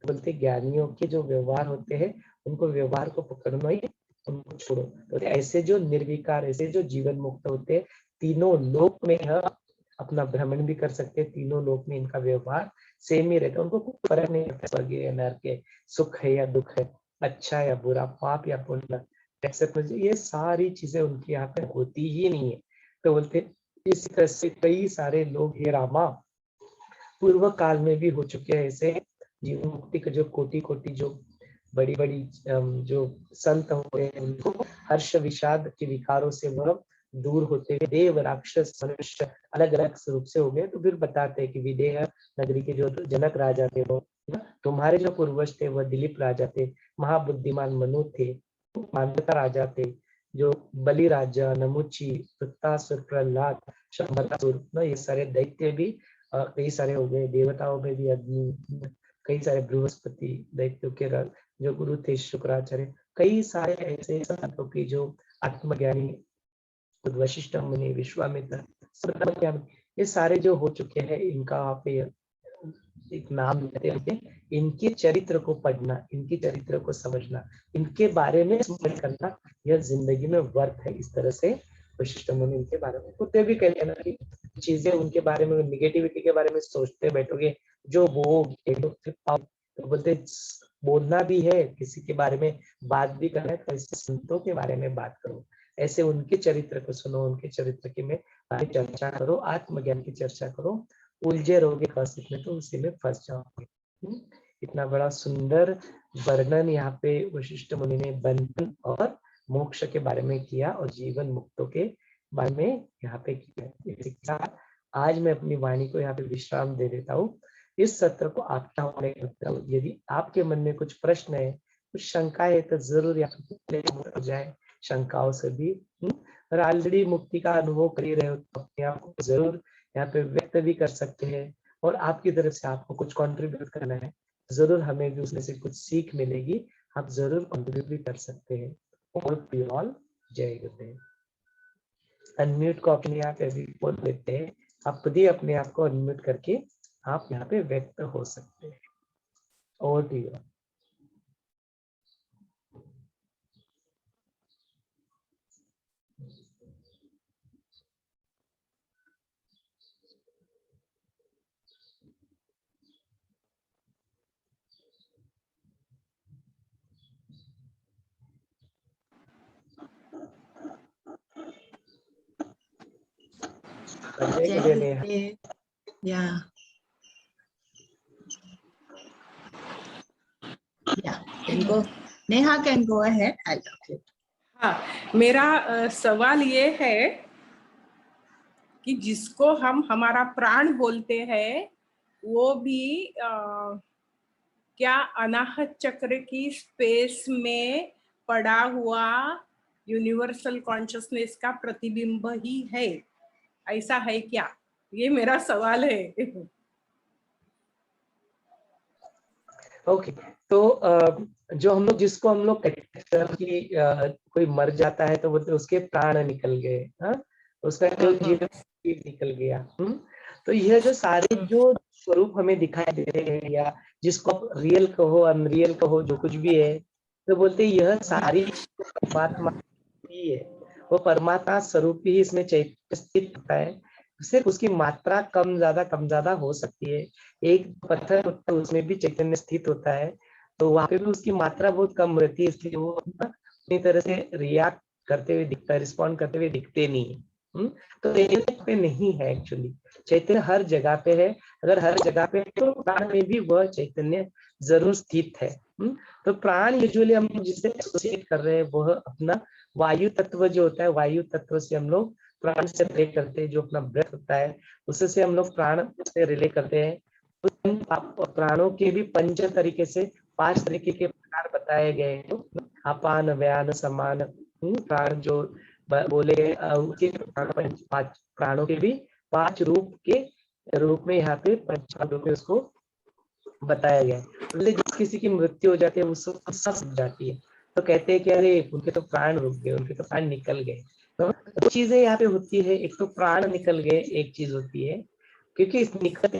बोलते ज्ञानियों के जो व्यवहार होते हैं उनको व्यवहार को पकड़ना ही, उनको छोड़ो। तो ऐसे जो निर्विकार, ऐसे जो जीवन मुक्त होते हैं, तीनों लोक में अपना भ्रमण भी कर सकते हैं, तीनों लोक में इनका व्यवहार सेम ही रहता है, उनको कोई फर्क नहीं पड़ता स्वर्ग या नरक के, सुख है या दुख है, अच्छा या बुरा, पाप या पुण्य, ये सारी चीजें उनके यहाँ पे होती ही नहीं है। तो बोलते इस तरह से कई सारे लोग हे रामा पूर्व काल में भी हो चुके हैं ऐसे जीवन मुक्ति के जो कोटि कोटि जो बड़ी बड़ी जो संत हुए हैं, उनको हर्ष विषाद के विकारों से वह दूर होते हुए देव राक्षस मनुष्य अलग अलग रूप से हो गए। तो फिर बताते हैं कि विदेह नगरी के जो जनक राजा थे वो, तुम्हारे जो पूर्वज थे वह दिलीप राजा थे, महाबुद्धिमान मनु थे, मांडका राजा थे, जो बलि राजा, नमुची, वृत्तासुर, प्रहलाद, शंबरासुर, ये सारे दैत्य भी कई सारे हो गए। देवताओं में भी अग्नि, कई सारे बृहस्पति दैत्यों के जो गुरु थे शुक्राचार्य, कई सारे ऐसे संतों की जो आत्मज्ञानी वशिष्ठ मुनि, विश्वामित्र, ये सारे जो हो चुके हैं, इनका पे एक नाम लेते हैं। इनके चरित्र को पढ़ना, इनके चरित्र को समझना, इनके बारे में स्मरण करना, यह जिंदगी में वर्थ है। इस तरह से वशिष्ठ मुनि इनके बारे में खुद भी कहते हैं ना कि चीजें उनके बारे में, निगेटिविटी के बारे में सोचते बैठोगे जो वो तो बोलते बोलना भी है, किसी के बारे में बात भी करना है तो ऐसे संतों के बारे में बात करो, ऐसे उनके चरित्र को सुनो, उनके चरित्र की में चर्चा करो, आत्मज्ञान की चर्चा करो। उलझे रहोगे कौशिक में तो उसी में फंस जाओगे। इतना बड़ा सुंदर वर्णन यहाँ पे वशिष्ठ मुनि ने बंधन और मोक्ष के बारे में किया और जीवन मुक्तों के बारे में यहाँ पे किया। आज मैं अपनी वाणी को यहाँ पे विश्राम दे देता हूँ। इस सत्र को आपका होने करता हूँ। यदि आपके मन में कुछ प्रश्न है, कुछ शंका है तो जरूर यहाँ हो जाए शंकाओं से भी। और ऑलरेडी मुक्ति का अनुभव कर ही रहे हो तो अपने आप को जरूर यहाँ पे व्यक्त भी कर सकते हैं। और आपकी तरफ से आपको कुछ कंट्रीब्यूट करना है, जरूर हमें भी उसमें से कुछ सीख मिलेगी, आप जरूर कंट्रीब्यूट भी कर सकते हैं। ऑल जय गुरुदेव। अनम्यूट को अपने आप अभी बोल लेते हैं, आप खुद ही अपने आप को अनम्यूट करके आप यहाँ पे व्यक्त हो सकते हैं। और भी
Yeah. Can go. Neha can go ahead. I'll talk it.
हाँ, मेरा सवाल ये है कि जिसको हम हमारा प्राण बोलते हैं वो भी क्या अनाहत चक्र की स्पेस में पड़ा हुआ यूनिवर्सल कॉन्शियसनेस का प्रतिबिंब ही है, ऐसा है क्या? ये मेरा सवाल है।
ओके तो जो हम लोग जिसको हम लोग कोई मर जाता है तो बोलते उसके प्राण निकल गए, उसका जो जीवन निकल गया। तो यह जो सारे जो स्वरूप हमें दिखाई दे रहे हैं, या जिसको आप रियल कहो अनरियल कहो जो कुछ भी है, तो बोलते यह सारी परमात्मा ही है। वो परमात्मा स्वरूप ही इसमें चैतन्य स्थित होता है, सिर्फ उसकी मात्रा कम ज्यादा हो सकती है। एक पत्थर होता है उसमें भी चैतन्य स्थित होता है, तो वहां पे भी उसकी मात्रा बहुत कम रहती है, इसलिए वो अपनी तरह से रिएक्ट करते हुए दिखता है, रिस्पॉन्ड करते हुए दिखते नहीं है। तो चैतन्य पे नहीं है एक्चुअली, चैतन्य हर जगह पे है। अगर हर जगह पे है तो प्राण में भी वह चैतन्य जरूर स्थित है। तो प्राण यूजुअली हम जिससे एसोसिएट कर रहे हैं वह अपना वायु तत्व जो होता है, वायु तत्व से हम लोग प्राण से रिलेट करते हैं, जो अपना ब्रेथ होता है उससे हम लोग प्राण से रिलेट करते हैं। तो प्राणों के भी पंच तरीके से 5 तरीके के प्रकार बताए गए हैं। अपान व्यान समान प्राण जो बोले उसके प्राणों के भी 5 रूप के रूप में यहाँ पे पंचांगों में उसको बताया गया है। तो जिस किसी की मृत्यु हो जाती है उसको सब जाती है, तो कहते हैं कि अरे उनके तो प्राण रुक गए, उनके तो प्राण निकल गए। तो दो चीजें यहाँ पे होती है, एक तो प्राण निकल गए एक चीज होती है, क्योंकि इस निकलते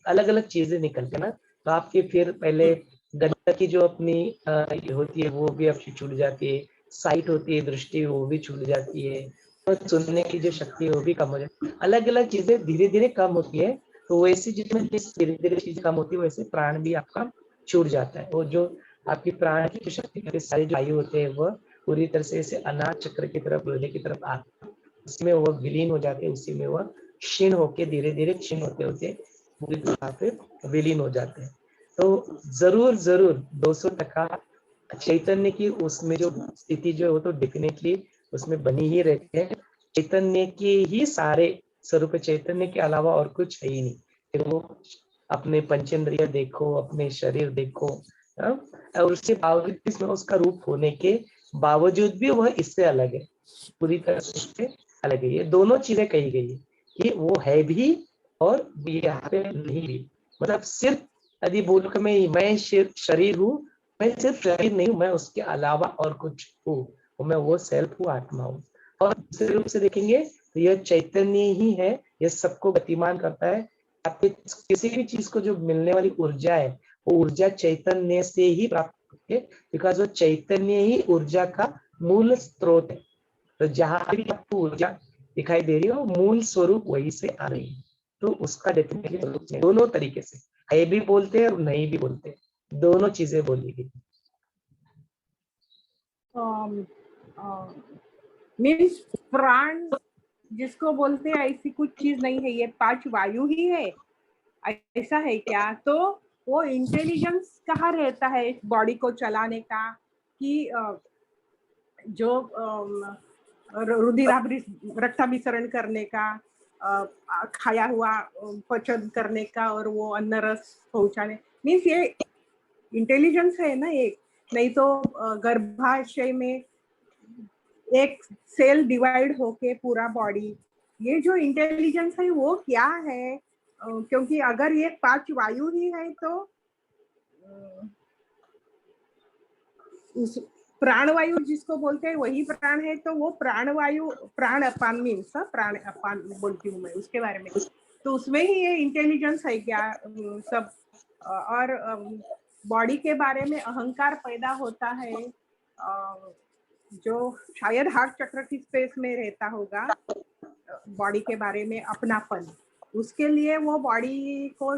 अलग अलग चीजें निकलते हैं ना, तो आपकी फिर पहले गंदा की जो अपनी ये होती है वो भी आपकी छूट जाती है, साइट होती है दृष्टि वो भी छूट जाती है, और सुनने की जो शक्ति है वो भी कम हो जाती है, अलग अलग चीजें धीरे धीरे कम होती है। तो वैसे जिसमें धीरे धीरे चीजें कम होती है वैसे प्राण भी आपका छूट जाता है। वो जो आपकी प्राण की जो शक्ति के सारे जो वायु होते हैं वह पूरी तरह से इसे अनाज चक्र की तरफ हृदय की तरफ आते हैं, उसमें वह विलीन हो जाते हैं, उसी में वह क्षीण होके धीरे धीरे क्षीण होते होते पूरी तरह से विलीन हो जाते हैं। तो जरूर जरूर 200% चैतन्य की उसमें जो स्थिति जो है वो तो डेफिनेटली उसमें बनी ही रहती है। चैतन्य के ही सारे स्वरूप, चैतन्य के अलावा और कुछ है ही नहीं। फिर वो अपने पंचेंद्रिय देखो, अपने शरीर देखो, और उसके बावजूद इसमें उसका रूप होने के बावजूद भी वह इससे अलग है, पूरी तरह से अलग है। ये दोनों चीजें कही गई है कि वो है भी और यहाँ पे नहीं भी। मतलब सिर्फ यदि बोलो कि मैं सिर्फ शरीर हूँ, मैं सिर्फ शरीर नहीं हूँ, मैं उसके अलावा और कुछ हूँ, मैं वो सेल्फ हूँ, आत्मा हूँ। और दूसरे रूप से देखेंगे तो यह चैतन्य ही है, यह सबको गतिमान करता है। आपके किसी भी चीज को जो मिलने वाली ऊर्जा है वो ऊर्जा चैतन्य से ही प्राप्त होती है, बिकॉज वो चैतन्य ही ऊर्जा का मूल स्रोत है। तो जहां भी आपको ऊर्जा दिखाई दे रही है वो मूल स्वरूप वही से आ रही है। तो उसका डेफिनेटली दोनों तरीके से है भी बोलते हैं और नहीं भी बोलते, दोनों चीजें बोली गई।
मीन्स प्राण जिसको बोलते हैं ऐसी कुछ चीज नहीं है, ये 5 वायु ही है, ऐसा है क्या? तो वो इंटेलिजेंस कहाँ रहता है बॉडी को चलाने का, कि जो रक्ताभिसरण करने का, खाया हुआ पचन करने का और वो अन्न रस पहुंचाने, मीन्स ये इंटेलिजेंस है ना एक। नहीं तो गर्भाशय में एक सेल डिवाइड होके पूरा बॉडी, ये जो इंटेलिजेंस है वो क्या है? क्योंकि अगर ये 5 वायु ही है तो उस प्राणवायु जिसको बोलते हैं वही प्राण है, तो वो प्राणवायु, प्राण अपान मीन्स प्राण अपान बोलती हूँ मैं उसके बारे में, तो उसमें ही ये इंटेलिजेंस है क्या सब? और बॉडी के बारे में अहंकार पैदा होता है, जो शायद हार्ट चक्र की स्पेस में रहता होगा, बॉडी के बारे में अपनापन, उसके लिए वो बॉडी को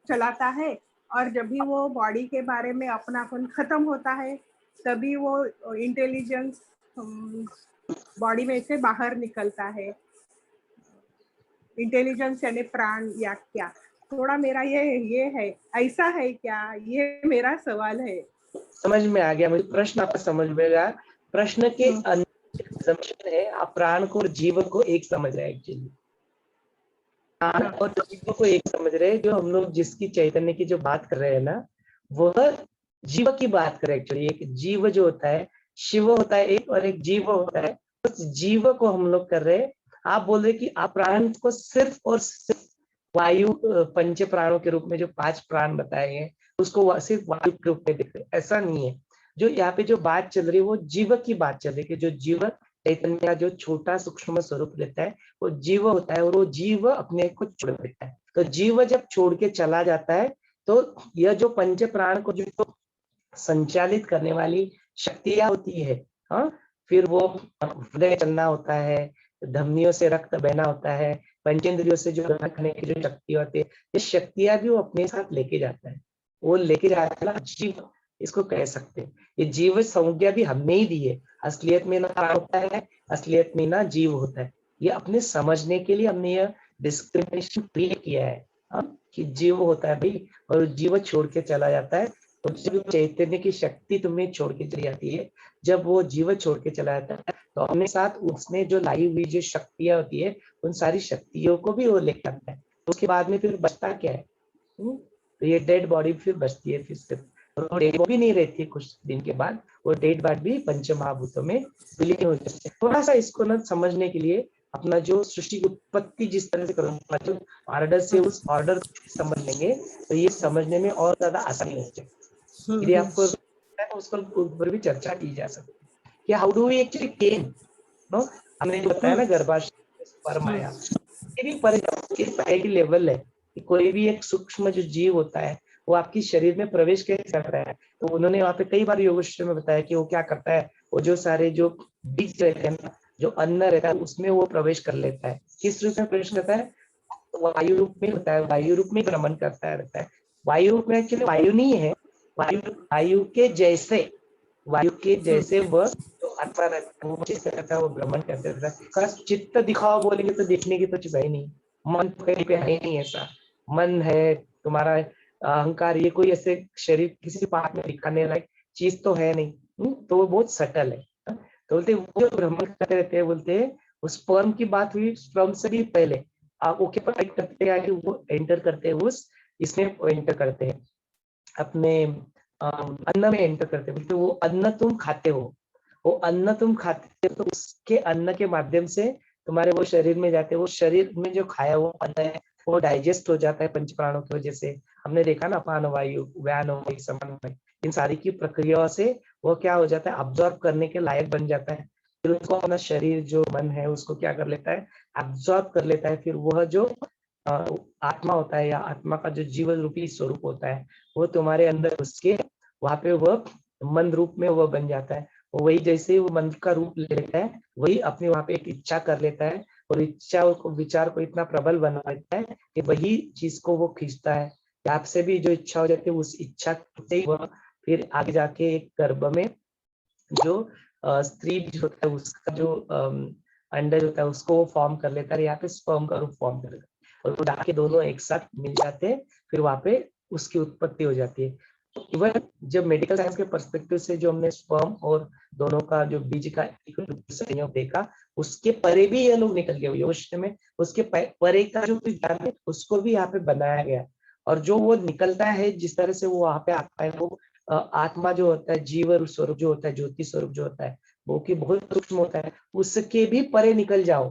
चलाता है। और जब भी वो बॉडी के बारे में अपनापन खत्म होता है तभी वो इंटेलिजेंस बॉडी में से बाहर निकलता है। इंटेलिजेंस यानी प्राण या क्या? थोड़ा मेरा ये है, ऐसा है क्या? ये मेरा सवाल है।
समझ में आ गया मुझे प्रश्न, आपका समझ में गया। प्रश्न के अंदर है आप प्राण को और जीव को एक समझ रहे हैं। एक्चुअली प्राण और जीव को एक समझ रहे हैं। जो हम लोग जिसकी चैतन्य की जो बात कर रहे हैं ना, वह जीव की बात करें। एक्चुअली एक जीव जो होता है, शिव होता है एक, और एक जीव होता है, उस जीव को हम लोग कर रहे हैं। आप बोल रहे कि आप प्राण को सिर्फ और सिर्फ वायु पंच प्राणों के रूप में जो 5 प्राण बताए हैं उसको सिर्फ वायु के रूप में देख रहे, ऐसा नहीं है। जो यहाँ पे जो बात चल रही है वो जीव की बात चल रही है, जो जीव चैतन्य का जो छोटा सूक्ष्म स्वरूप रहता है वो जीव होता है, और वो जीव अपने को छोड़ देता है। तो जीव जब छोड़ के चला जाता है तो यह जो पंच प्राण को जो संचालित करने वाली शक्तियां होती है, हाँ, फिर वो हृदय चलना होता है, धमनियों से रक्त बहना होता है, पंचेंद्रियों से जो रखने की जो शक्ति होती है, ये शक्तियां भी वो अपने साथ लेके जाता है। वो लेके जाता है जीव, इसको कह सकते हैं। ये जीव संज्ञा भी हमने ही दी है। असलियत में ना प्राण होता है, असलियत में ना जीव होता है। ये अपने समझने के लिए हमने यह डिस्क्रिमिनेशन क्रिएट किया है, कि जीव होता है भाई, और जीव छोड़ के चला जाता है। तो जब चैतन्य की शक्ति तुम्हें छोड़ के चली जाती है, जब वो जीव छोड़ के चला जाता है तो अपने साथ उसने जो लाई हुई जो शक्तियां होती है उन सारी शक्तियों को भी वो लेकर आता है। उसके बाद में फिर बचता क्या है? तो ये डेड बॉडी फिर बचती है, फिर सिर्फ डेड बॉडी नहीं रहती है। कुछ दिन के बाद वो डेड बॉडी भी पंच महाभूतों में विलीन हो जाती है। थोड़ा सा इसको ना समझने के लिए अपना जो सृष्टि की उत्पत्ति जिस तरह से करूंगा, जो ऑर्डर से उस ऑर्डर समझ लेंगे तो ये समझने में और ज्यादा आसानी हो जाएगी। यदि आपको उसके ऊपर भी चर्चा की जा सकती है कि how do we actually came, no, हमने जो बताया ना गर्भाशय स्पर्म आया, ये भी परे लेवल है कि कोई भी एक सूक्ष्म जो जीव होता है वो आपकी शरीर में प्रवेश कैसे करता है। तो उन्होंने वहाँ पे कई बार योगेश्वर में बताया कि वो क्या करता है, वो जो सारे जो बीज रहते हैं ना, जो अन्न रहता है उसमें वो प्रवेश कर लेता है। किस रूप में प्रवेश करता है? तो वायु रूप में होता है, वायु रूप में भ्रमण करता रहता है। वायु रूप में एक्चुअली वायु नहीं है, वायु वायु के जैसे, वायु के जैसे वह जो आता रहता है वो चीज करता है, वो भ्रमण करते रहता है। खास चित्त दिखाओ बोलेंगे तो देखने की तो चीज है नहीं, मन तो कहीं पे है ही नहीं ऐसा। मन है तुम्हारा अहंकार, ये कोई ऐसे शरीर किसी पार्ट में दिखाने लायक चीज तो है नहीं। तो वो बहुत सटल है। तो बोलते वो जो भ्रमण करते रहते हैं, बोलते उस स्पर्म की बात हुई, स्पर्म से भी पहले आप ओके पर करते हैं, वो एंटर करते हैं उस इसमें एंटर करते हैं अपने अन्न में एंटर करते हैं। तो वो अन्न तुम खाते हो, वो अन्न तुम खाते हो तो उसके अन्न के माध्यम से तुम्हारे वो शरीर में जाते हैं। वो शरीर में जो खाया वो अन्न है वो डाइजेस्ट हो जाता है पंच प्राणों की वजह से। हमने देखा ना, अपान वायु, व्यान वायु, समन वायु, इन सारी की प्रक्रियाओं से वो क्या हो जाता है, अब्जॉर्ब करने के लायक बन जाता है। फिर उसको अपना शरीर जो मन है उसको क्या कर लेता है, अब्जॉर्ब कर लेता है। फिर वह जो आत्मा होता है या आत्मा का जो जीवन रूपी स्वरूप होता है वो तुम्हारे अंदर उसके वहां पे वह मन रूप में वह बन जाता है। वही जैसे ही वो मन का रूप ले लेता है, वही अपने वहां पे एक इच्छा कर लेता है, और इच्छा को विचार को इतना प्रबल बना देता है कि वही चीज को वो खींचता है। आपसे भी जो इच्छा हो जाती है उस इच्छा से ही वह फिर आगे जाके एक गर्भ में जो स्त्री जो होता है उसका जो अंडर होता है उसको वो फॉर्म कर लेता है, यहाँ पे स्पर्म का रूप फॉर्म कर लेता है, और वो जाके दोनों एक साथ मिल जाते हैं, फिर वहां पे उसकी उत्पत्ति हो जाती है। इवन जब मेडिकल साइंस के पर्सपेक्टिव से जो हमने स्पर्म और दोनों का जो बीज का संयोग देखा, उसके परे भी ये लोग निकल गए योगशास्त्र में, उसके परे का जो ज्ञान है उसको भी यहाँ पे बनाया गया। और जो वो निकलता है जिस तरह से वो वहां पे आता है, वो आत्मा जो होता है, जीव स्वरूप जो होता है, ज्योति स्वरूप जो होता है, वो की बहुत सूक्ष्म होता है, उसके भी परे निकल जाओ।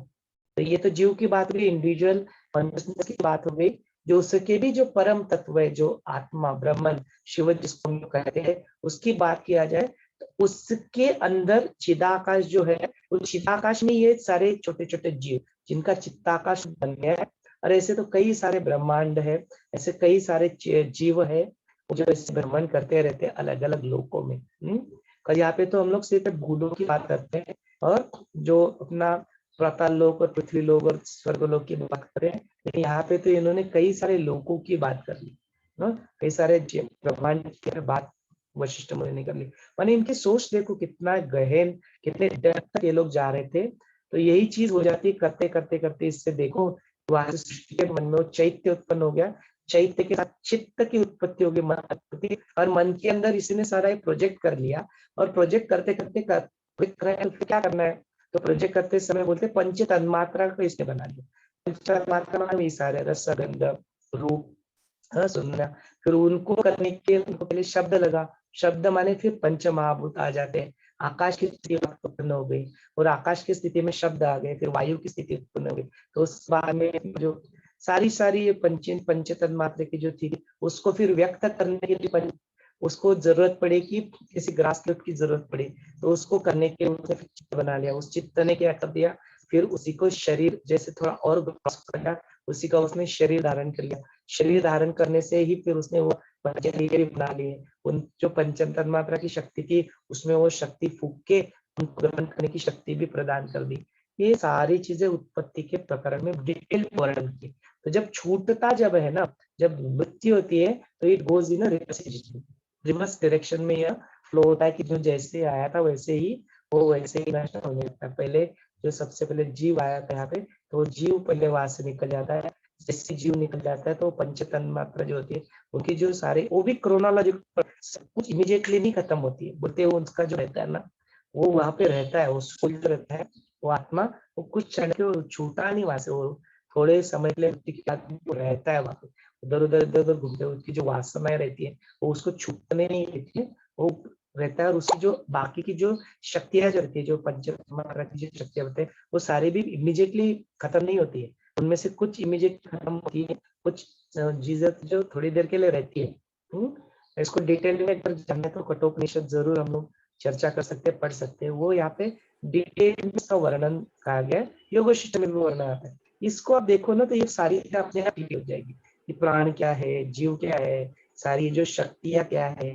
तो ये तो जीव की बात हुई, इंडिविजुअल कॉन्शियसनेस की बात हो गई। जो उसके भी जो परम तत्व है, जो आत्मा ब्रह्मन शिव जिसको हम कहते हैं, उसकी बात किया जाए तो उसके अंदर चिदाकाश जो है, उस चिदाकाश में ये सारे छोटे छोटे जीव जिनका चित्ताकाश बन गया है। और ऐसे तो कई सारे ब्रह्मांड है, ऐसे कई सारे जीव है जो ऐसे भ्रमण करते रहते हैं अलग अलग लोकों में। और यहाँ पे तो हम लोग सिर्फ भूलों की बात करते हैं, और जो अपना पाताल लोक और पृथ्वी लोक और स्वर्ग लोक की बात करें, लेकिन यहाँ पे तो इन्होंने कई सारे लोकों की बात कर ली ना, कई सारे ब्रह्मांड की बात वशिष्ठ मुनि ने कर ली। माने इनकी सोच देखो कितना गहन, कितने डेप्थ तक ये लोग जा रहे थे। तो यही चीज हो जाती है करते करते करते, इससे देखो वहां से सृष्टि के मन में वो चैत्य उत्पन्न हो गया, चैत्य के साथ चित्त की उत्पत्ति होगी, मन उत्पत्ति, और मन के अंदर इसने सारा एक प्रोजेक्ट कर लिया। और प्रोजेक्ट करते करते तो क्या करना है, तो प्रोजेक्ट करते समय बोलते पंच तन्मात्रा को इसने बना दिया। पंच तन्मात्रा में सारे रस गंध रूप सुनना, फिर उनको करने के उनको पहले शब्द लगा, शब्द माने फिर पंच महाभूत आ जाते हैं। आकाश की स्थिति उत्पन्न हो गई, और आकाश की स्थिति में शब्द आ गए, फिर वायु की स्थिति उत्पन्न हो गई। तो उस बाद में जो सारी ये पंच तन्मात्रा की जो थी उसको फिर व्यक्त करने के लिए उसको जरूरत पड़े कि किसी ग्रास लूट की जरूरत पड़ी, तो उसको करने के उसने चित्त बना लिया। उस चित्त ने क्या कर दिया, फिर उसी को शरीर जैसे थोड़ा और किया, उसी का उसने शरीर धारण कर लिया। शरीर धारण करने से ही फिर उसने वो पंचतत्व बना लिए। उन जो पंच तन्मात्रा की शक्ति थी उसमें वो शक्ति फूक के उनको ग्रहण करने की शक्ति भी प्रदान कर दी। ये सारी चीजें उत्पत्ति के प्रकरण में डिटेल वर्णन की। तो जब छूटता जब है ना, जब मृत्यु होती है तो it goes in reverse direction में यह फ्लो होता है कि जो जैसे आया था वैसे ही वो वैसे ही नष्ट होने लगता है। पहले जो सबसे पहले जीव आया था यहाँ पे, तो जीव पहले वहां से निकल जाता है। जैसे जीव निकल जाता है तो पंच तन्मात्रा जो होती है उनकी जो सारे वो भी क्रोनोलॉजिकल कुछ इमीडिएटली नहीं खत्म होती है, बोलते हैं उनका जो रहता है ना वो वहां पे रहता है, वो सोल्ड रहता है वो आत्मा, वो कुछ क्षण के छूटा नहीं वहां से, वो थोड़े समय के लिए रहता है वहां पे, इधर उधर इधर उधर घूमते हुए उसकी जो वासनाएं रहती है वो उसको छूटने नहीं देती है, वो रहता है। और उसकी जो बाकी की जो शक्तियां जो रहती है, जो पंचमात्रा की जो शक्तियां होती है वो सारी भी इमीडिएटली खत्म नहीं होती है। उनमें से कुछ इमीडिएट खत्म होती है, कुछ चीजें जो थोड़ी देर के लिए रहती है। इसको डिटेल में अगर जानना तो कठोपनिषद जरूर हम लोग चर्चा कर सकते हैं, पढ़ सकते हैं। वो यहाँ पे डिटेल में इसका वर्णन कहा गया है, योग वशिष्ठ में भी वर्णन आता है। इसको आप देखो ना तो ये सारी चीजें अपने आप क्लियर हो जाएगी कि प्राण क्या है, जीव क्या है, सारी जो शक्तियां क्या है,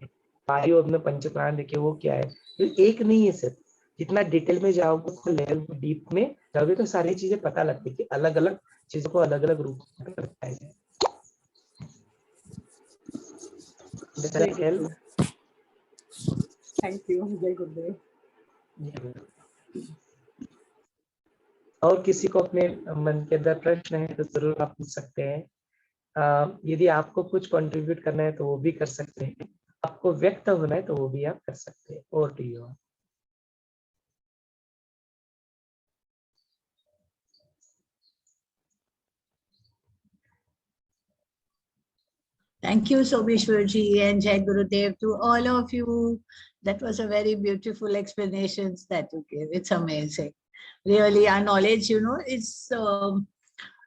वायु अपने पंच प्राण देखे वो क्या है। तो एक नहीं है सिर्फ, जितना डिटेल में जाओगे तो लेवल डीप में जाओगे तो सारी चीजें पता लगती है कि अलग अलग चीजों को अलग अलग रूप में बताया जाए।
थैंक यू, जय गुरुदेव।
और किसी को अपने मन के अंदर प्रश्न है तो जरूर आप पूछ सकते हैं। यदि आपको कुछ कंट्रीब्यूट करना है तो वो भी कर सकते हैं, आपको व्यक्त होना है तो वो भी आप कर सकते हैं। और to you.
Thank you, Sobhishwarji and Jai Gurudev, to all of you. That was a very beautiful explanations that you gave. It's amazing. Really, our knowledge, you know, is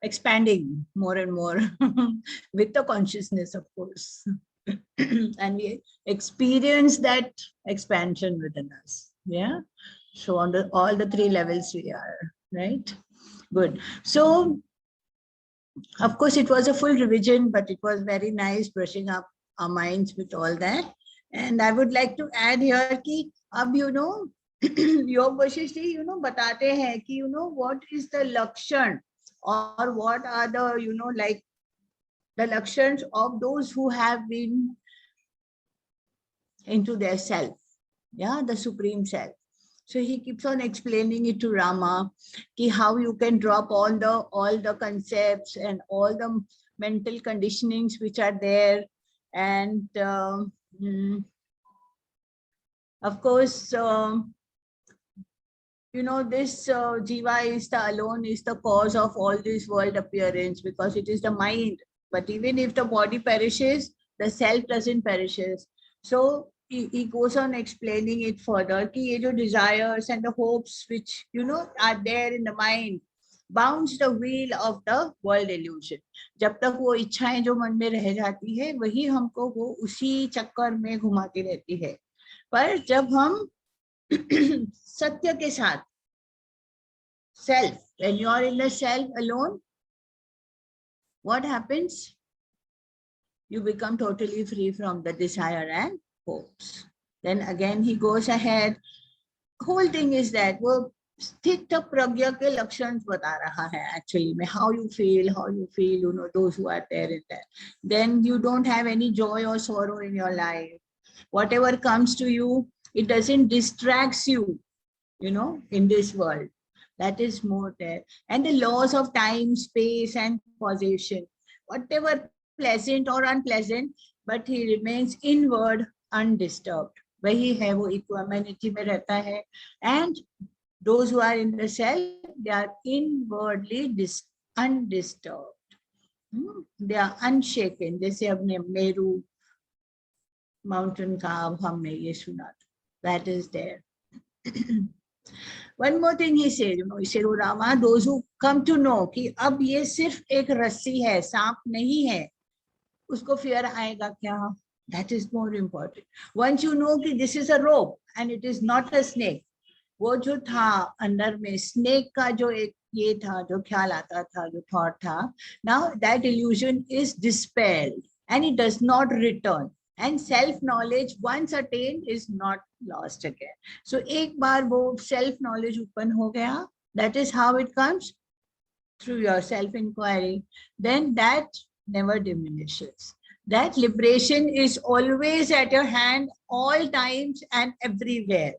expanding more and more with the consciousness, of course. And we experience that expansion within us. Yeah. So on all the three levels we are, right? Good. So of course, it was a full revision, but it was very nice brushing up our minds with all that. And I would like to add here कि अब you know योग वशिष्ठ you know बताते हैं कि you know what is the lakshan or what are the you know like the lakshans of those who have been into their self, yeah, the supreme self. So he keeps on explaining it to Rama, ki how you can drop all the concepts and all the mental conditionings which are there, and of course, you know, this jiva is the alone is the cause of all this world appearance because it is the mind. But even if the body perishes, the self doesn't perishes. So he goes on explaining it further कि ये जो desires and the hopes which you know are there in the mind bounce the wheel of the world illusion. जब तक वो इच्छाएं जो मन में रह जाती है वही हमको वो उसी चक्कर में घुमाती रहती है। पर जब हम सत्य के साथ self, when you are in the self alone, what happens? You become totally free from the desire and hopes. Then again he goes ahead. Whole thing is that वो स्थित प्रज्ञा के लक्षण बता रहा है actually में how you feel, you know, those who are there in that. Then you don't have any joy or sorrow in your life. Whatever comes to you, it doesn't distracts you, you know, in this world. That is more there. And the laws of time, space, and causation, whatever pleasant or unpleasant, but he remains inward, undisturbed. वही है वो equanimity में रहता है. And those who are in the self, they are inwardly undisturbed. They are unshaken. जैसे अपने मेरू mountain का हमने ये सुना. That is there. One more thing he said, you know, he said, Rama, those who come to know कि अब ये सिर्फ एक रस्सी है, सांप नहीं है, उसको fear आएगा क्या? That is more important. Once you know कि this is a rope and it is not a snake, वो जो था अंदर में snake का जो एक ये था, जो ख्याल आता था, जो thought था, now that illusion is dispelled and it does not return. And self-knowledge once attained is not lost again. So एक बार वो self-knowledge उत्पन्न हो गया, that is how it comes through your self-inquiry. Then that never diminishes. That liberation is always at your hand, all times and everywhere.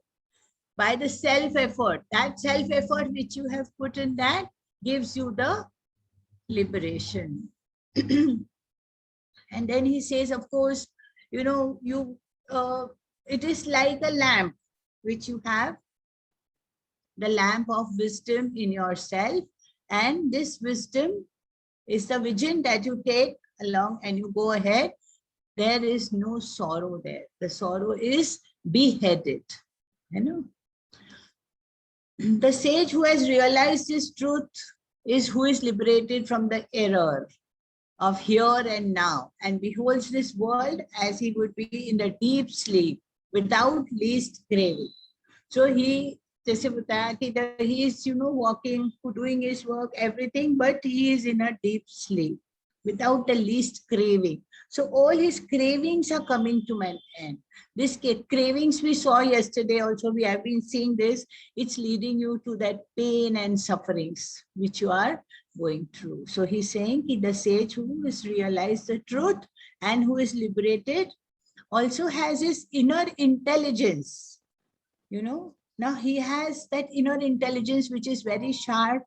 By the self-effort, that self-effort which you have put in that gives you the liberation. And then he says, of course, you know, it is like a lamp which you have, the lamp of wisdom in yourself, and this wisdom is the vision that you take along and you go ahead. There is no sorrow there. The sorrow is beheaded, you know. The sage who has realized this truth is who is liberated from the error of here and now and beholds this world as he would be in the deep sleep without least craving. So he, जैसे बताया कि he is, walking, doing his work, everything, but he is in a deep sleep without the least craving. So all his cravings are coming to an end. This cravings we saw yesterday also, we have been seeing this, it's leading you to that pain and sufferings which you are going through. So he's saying the sage who has realized the truth and who is liberated also has his inner intelligence. Now he has that inner intelligence which is very sharp,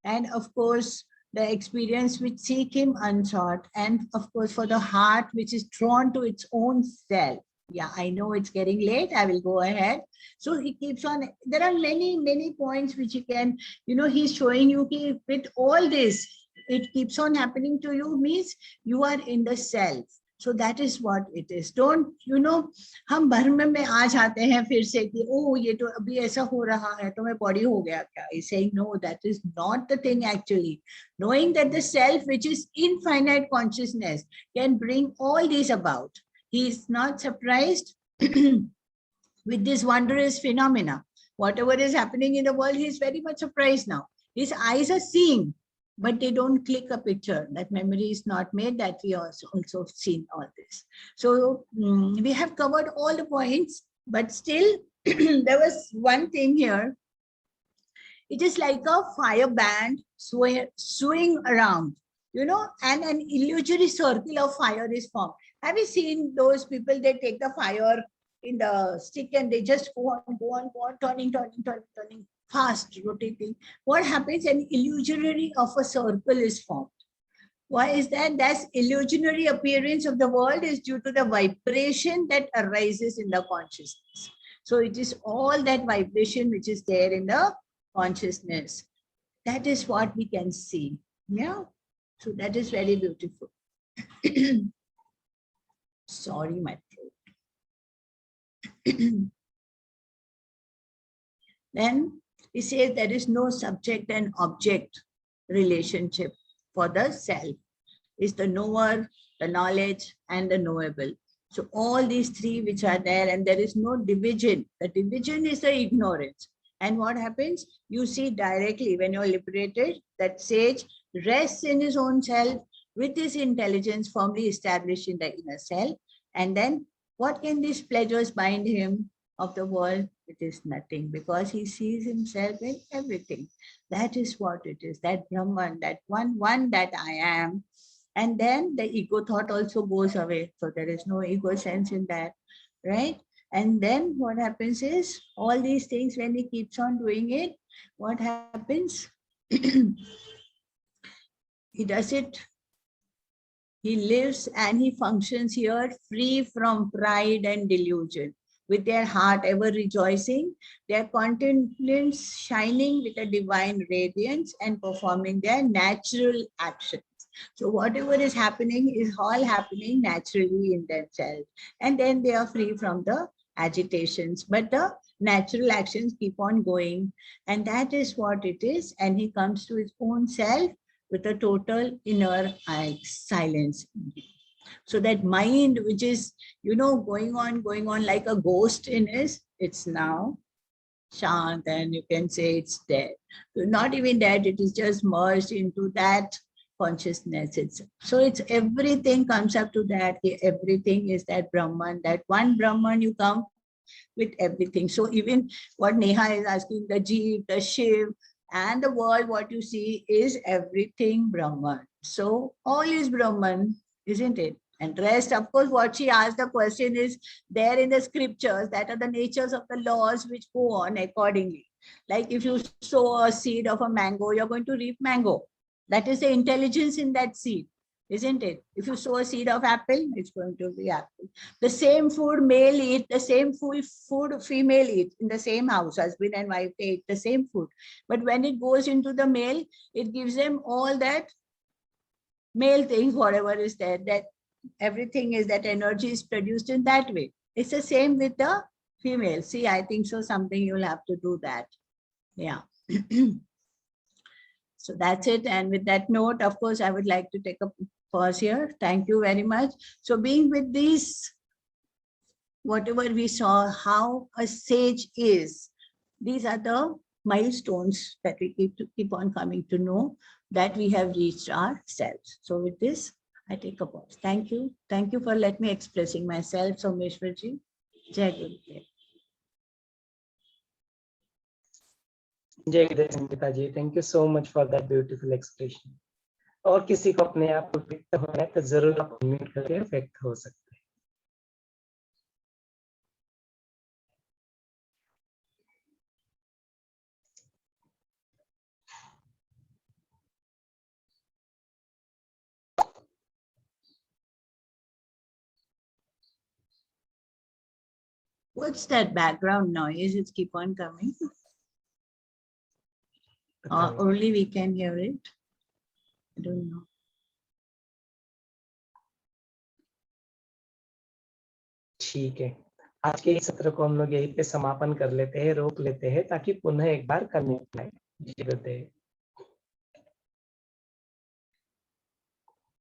and of course the experience which seek him unsought, and of course for the heart which is drawn to its own self. Yeah, I know it's getting late, I will go ahead. So he keeps on, there are many points which he can, he's showing you कि with all this, it keeps on happening to you, means you are in the self. So that is what it is. Don't, हम भ्रम में आ जाते हैं फिर से कि ओ ये तो अभी ऐसा हो रहा है तो मैं बॉडी हो गया क्या. He's saying no, that is not the thing actually. Knowing that the self which is infinite consciousness can bring all these about. He is not surprised with this wondrous phenomena. Whatever is happening in the world, he is very much surprised now. His eyes are seeing, but they don't click a picture. That memory is not made, that we also seen all this. So we have covered all the points, but still there was one thing here. It is like a fire band swing around, and an illusory circle of fire is formed. Have you seen those people, they take the fire in the stick and they just go on, turning, fast, rotating. What happens? An illusionary of a circle is formed. Why is that? That illusionary appearance of the world is due to the vibration that arises in the consciousness. So it is all that vibration which is there in the consciousness. That is what we can see. Yeah. So that is very beautiful. Sorry, my throat. Then he says there is no subject and object relationship for the self. It's the knower, the knowledge, and the knowable. So all these three which are there, and there is no division. The division is the ignorance. And what happens? You see directly when you're liberated, that sage rests in his own self with his intelligence firmly established in the inner self. And then what can these pleasures bind him of the world? It is nothing, because he sees himself in everything. That is what it is, that Brahman, that one that I am. And then the ego thought also goes away. So there is no ego sense in that, right? And then what happens is, all these things, when he keeps on doing it, what happens? He does it. He lives and he functions here free from pride and delusion, with their heart ever rejoicing, their countenance shining with a divine radiance, and performing their natural actions. So whatever is happening is all happening naturally in themselves. And then they are free from the agitations, but the natural actions keep on going. And that is what it is. And he comes to his own self with a total inner silence. So that mind which is, going on like a ghost in his, it's now shant, and you can say it's dead. So not even dead, it is just merged into that consciousness itself. So it's everything comes up to that. Everything is that Brahman, that one Brahman, you come with everything. So even what Neha is asking, the Jeev, the Shiv, and the world, what you see is everything Brahman. So all is Brahman, isn't it? And rest, of course, what she asked the question is there in the scriptures, that are the natures of the laws which go on accordingly. Like if you sow a seed of a mango, you're going to reap mango. That is the intelligence in that seed, isn't it? If you sow a seed of apple, it's going to be apple. The same food male eat, the same food female eat in the same house. Husband and wife, they eat the same food. But when it goes into the male, it gives them all that male things, whatever is there, that everything is, that energy is produced in that way. It's the same with the female. See, I think so something you'll have to do that. Yeah. So that's it. And with that note, of course, I would like to take a pause here. Thank you very much. So being with these whatever we saw, how a sage is. These are the milestones that we keep on coming to know that we have reached ourselves. So with this, I take a pause. Thank you. Thank you for letting me expressing myself, Someshwarji. Jai Gurudev.
जय Gurudev Sangeeta ji, thank you so much for that beautiful expression. और किसी को अपने आप को व्यक्त होना है तो जरूर आप अनम्यूट करके व्यक्त हो सकते हैं।
What's that background noise? It keep on coming. Only we can hear it. I don't know.
ठीक है, आज के इस सत्र को हम लोग यहीं पे समापन कर लेते हैं, रोक लेते हैं ताकि पुनः एक बार करने पाए। जय गुरुदेव।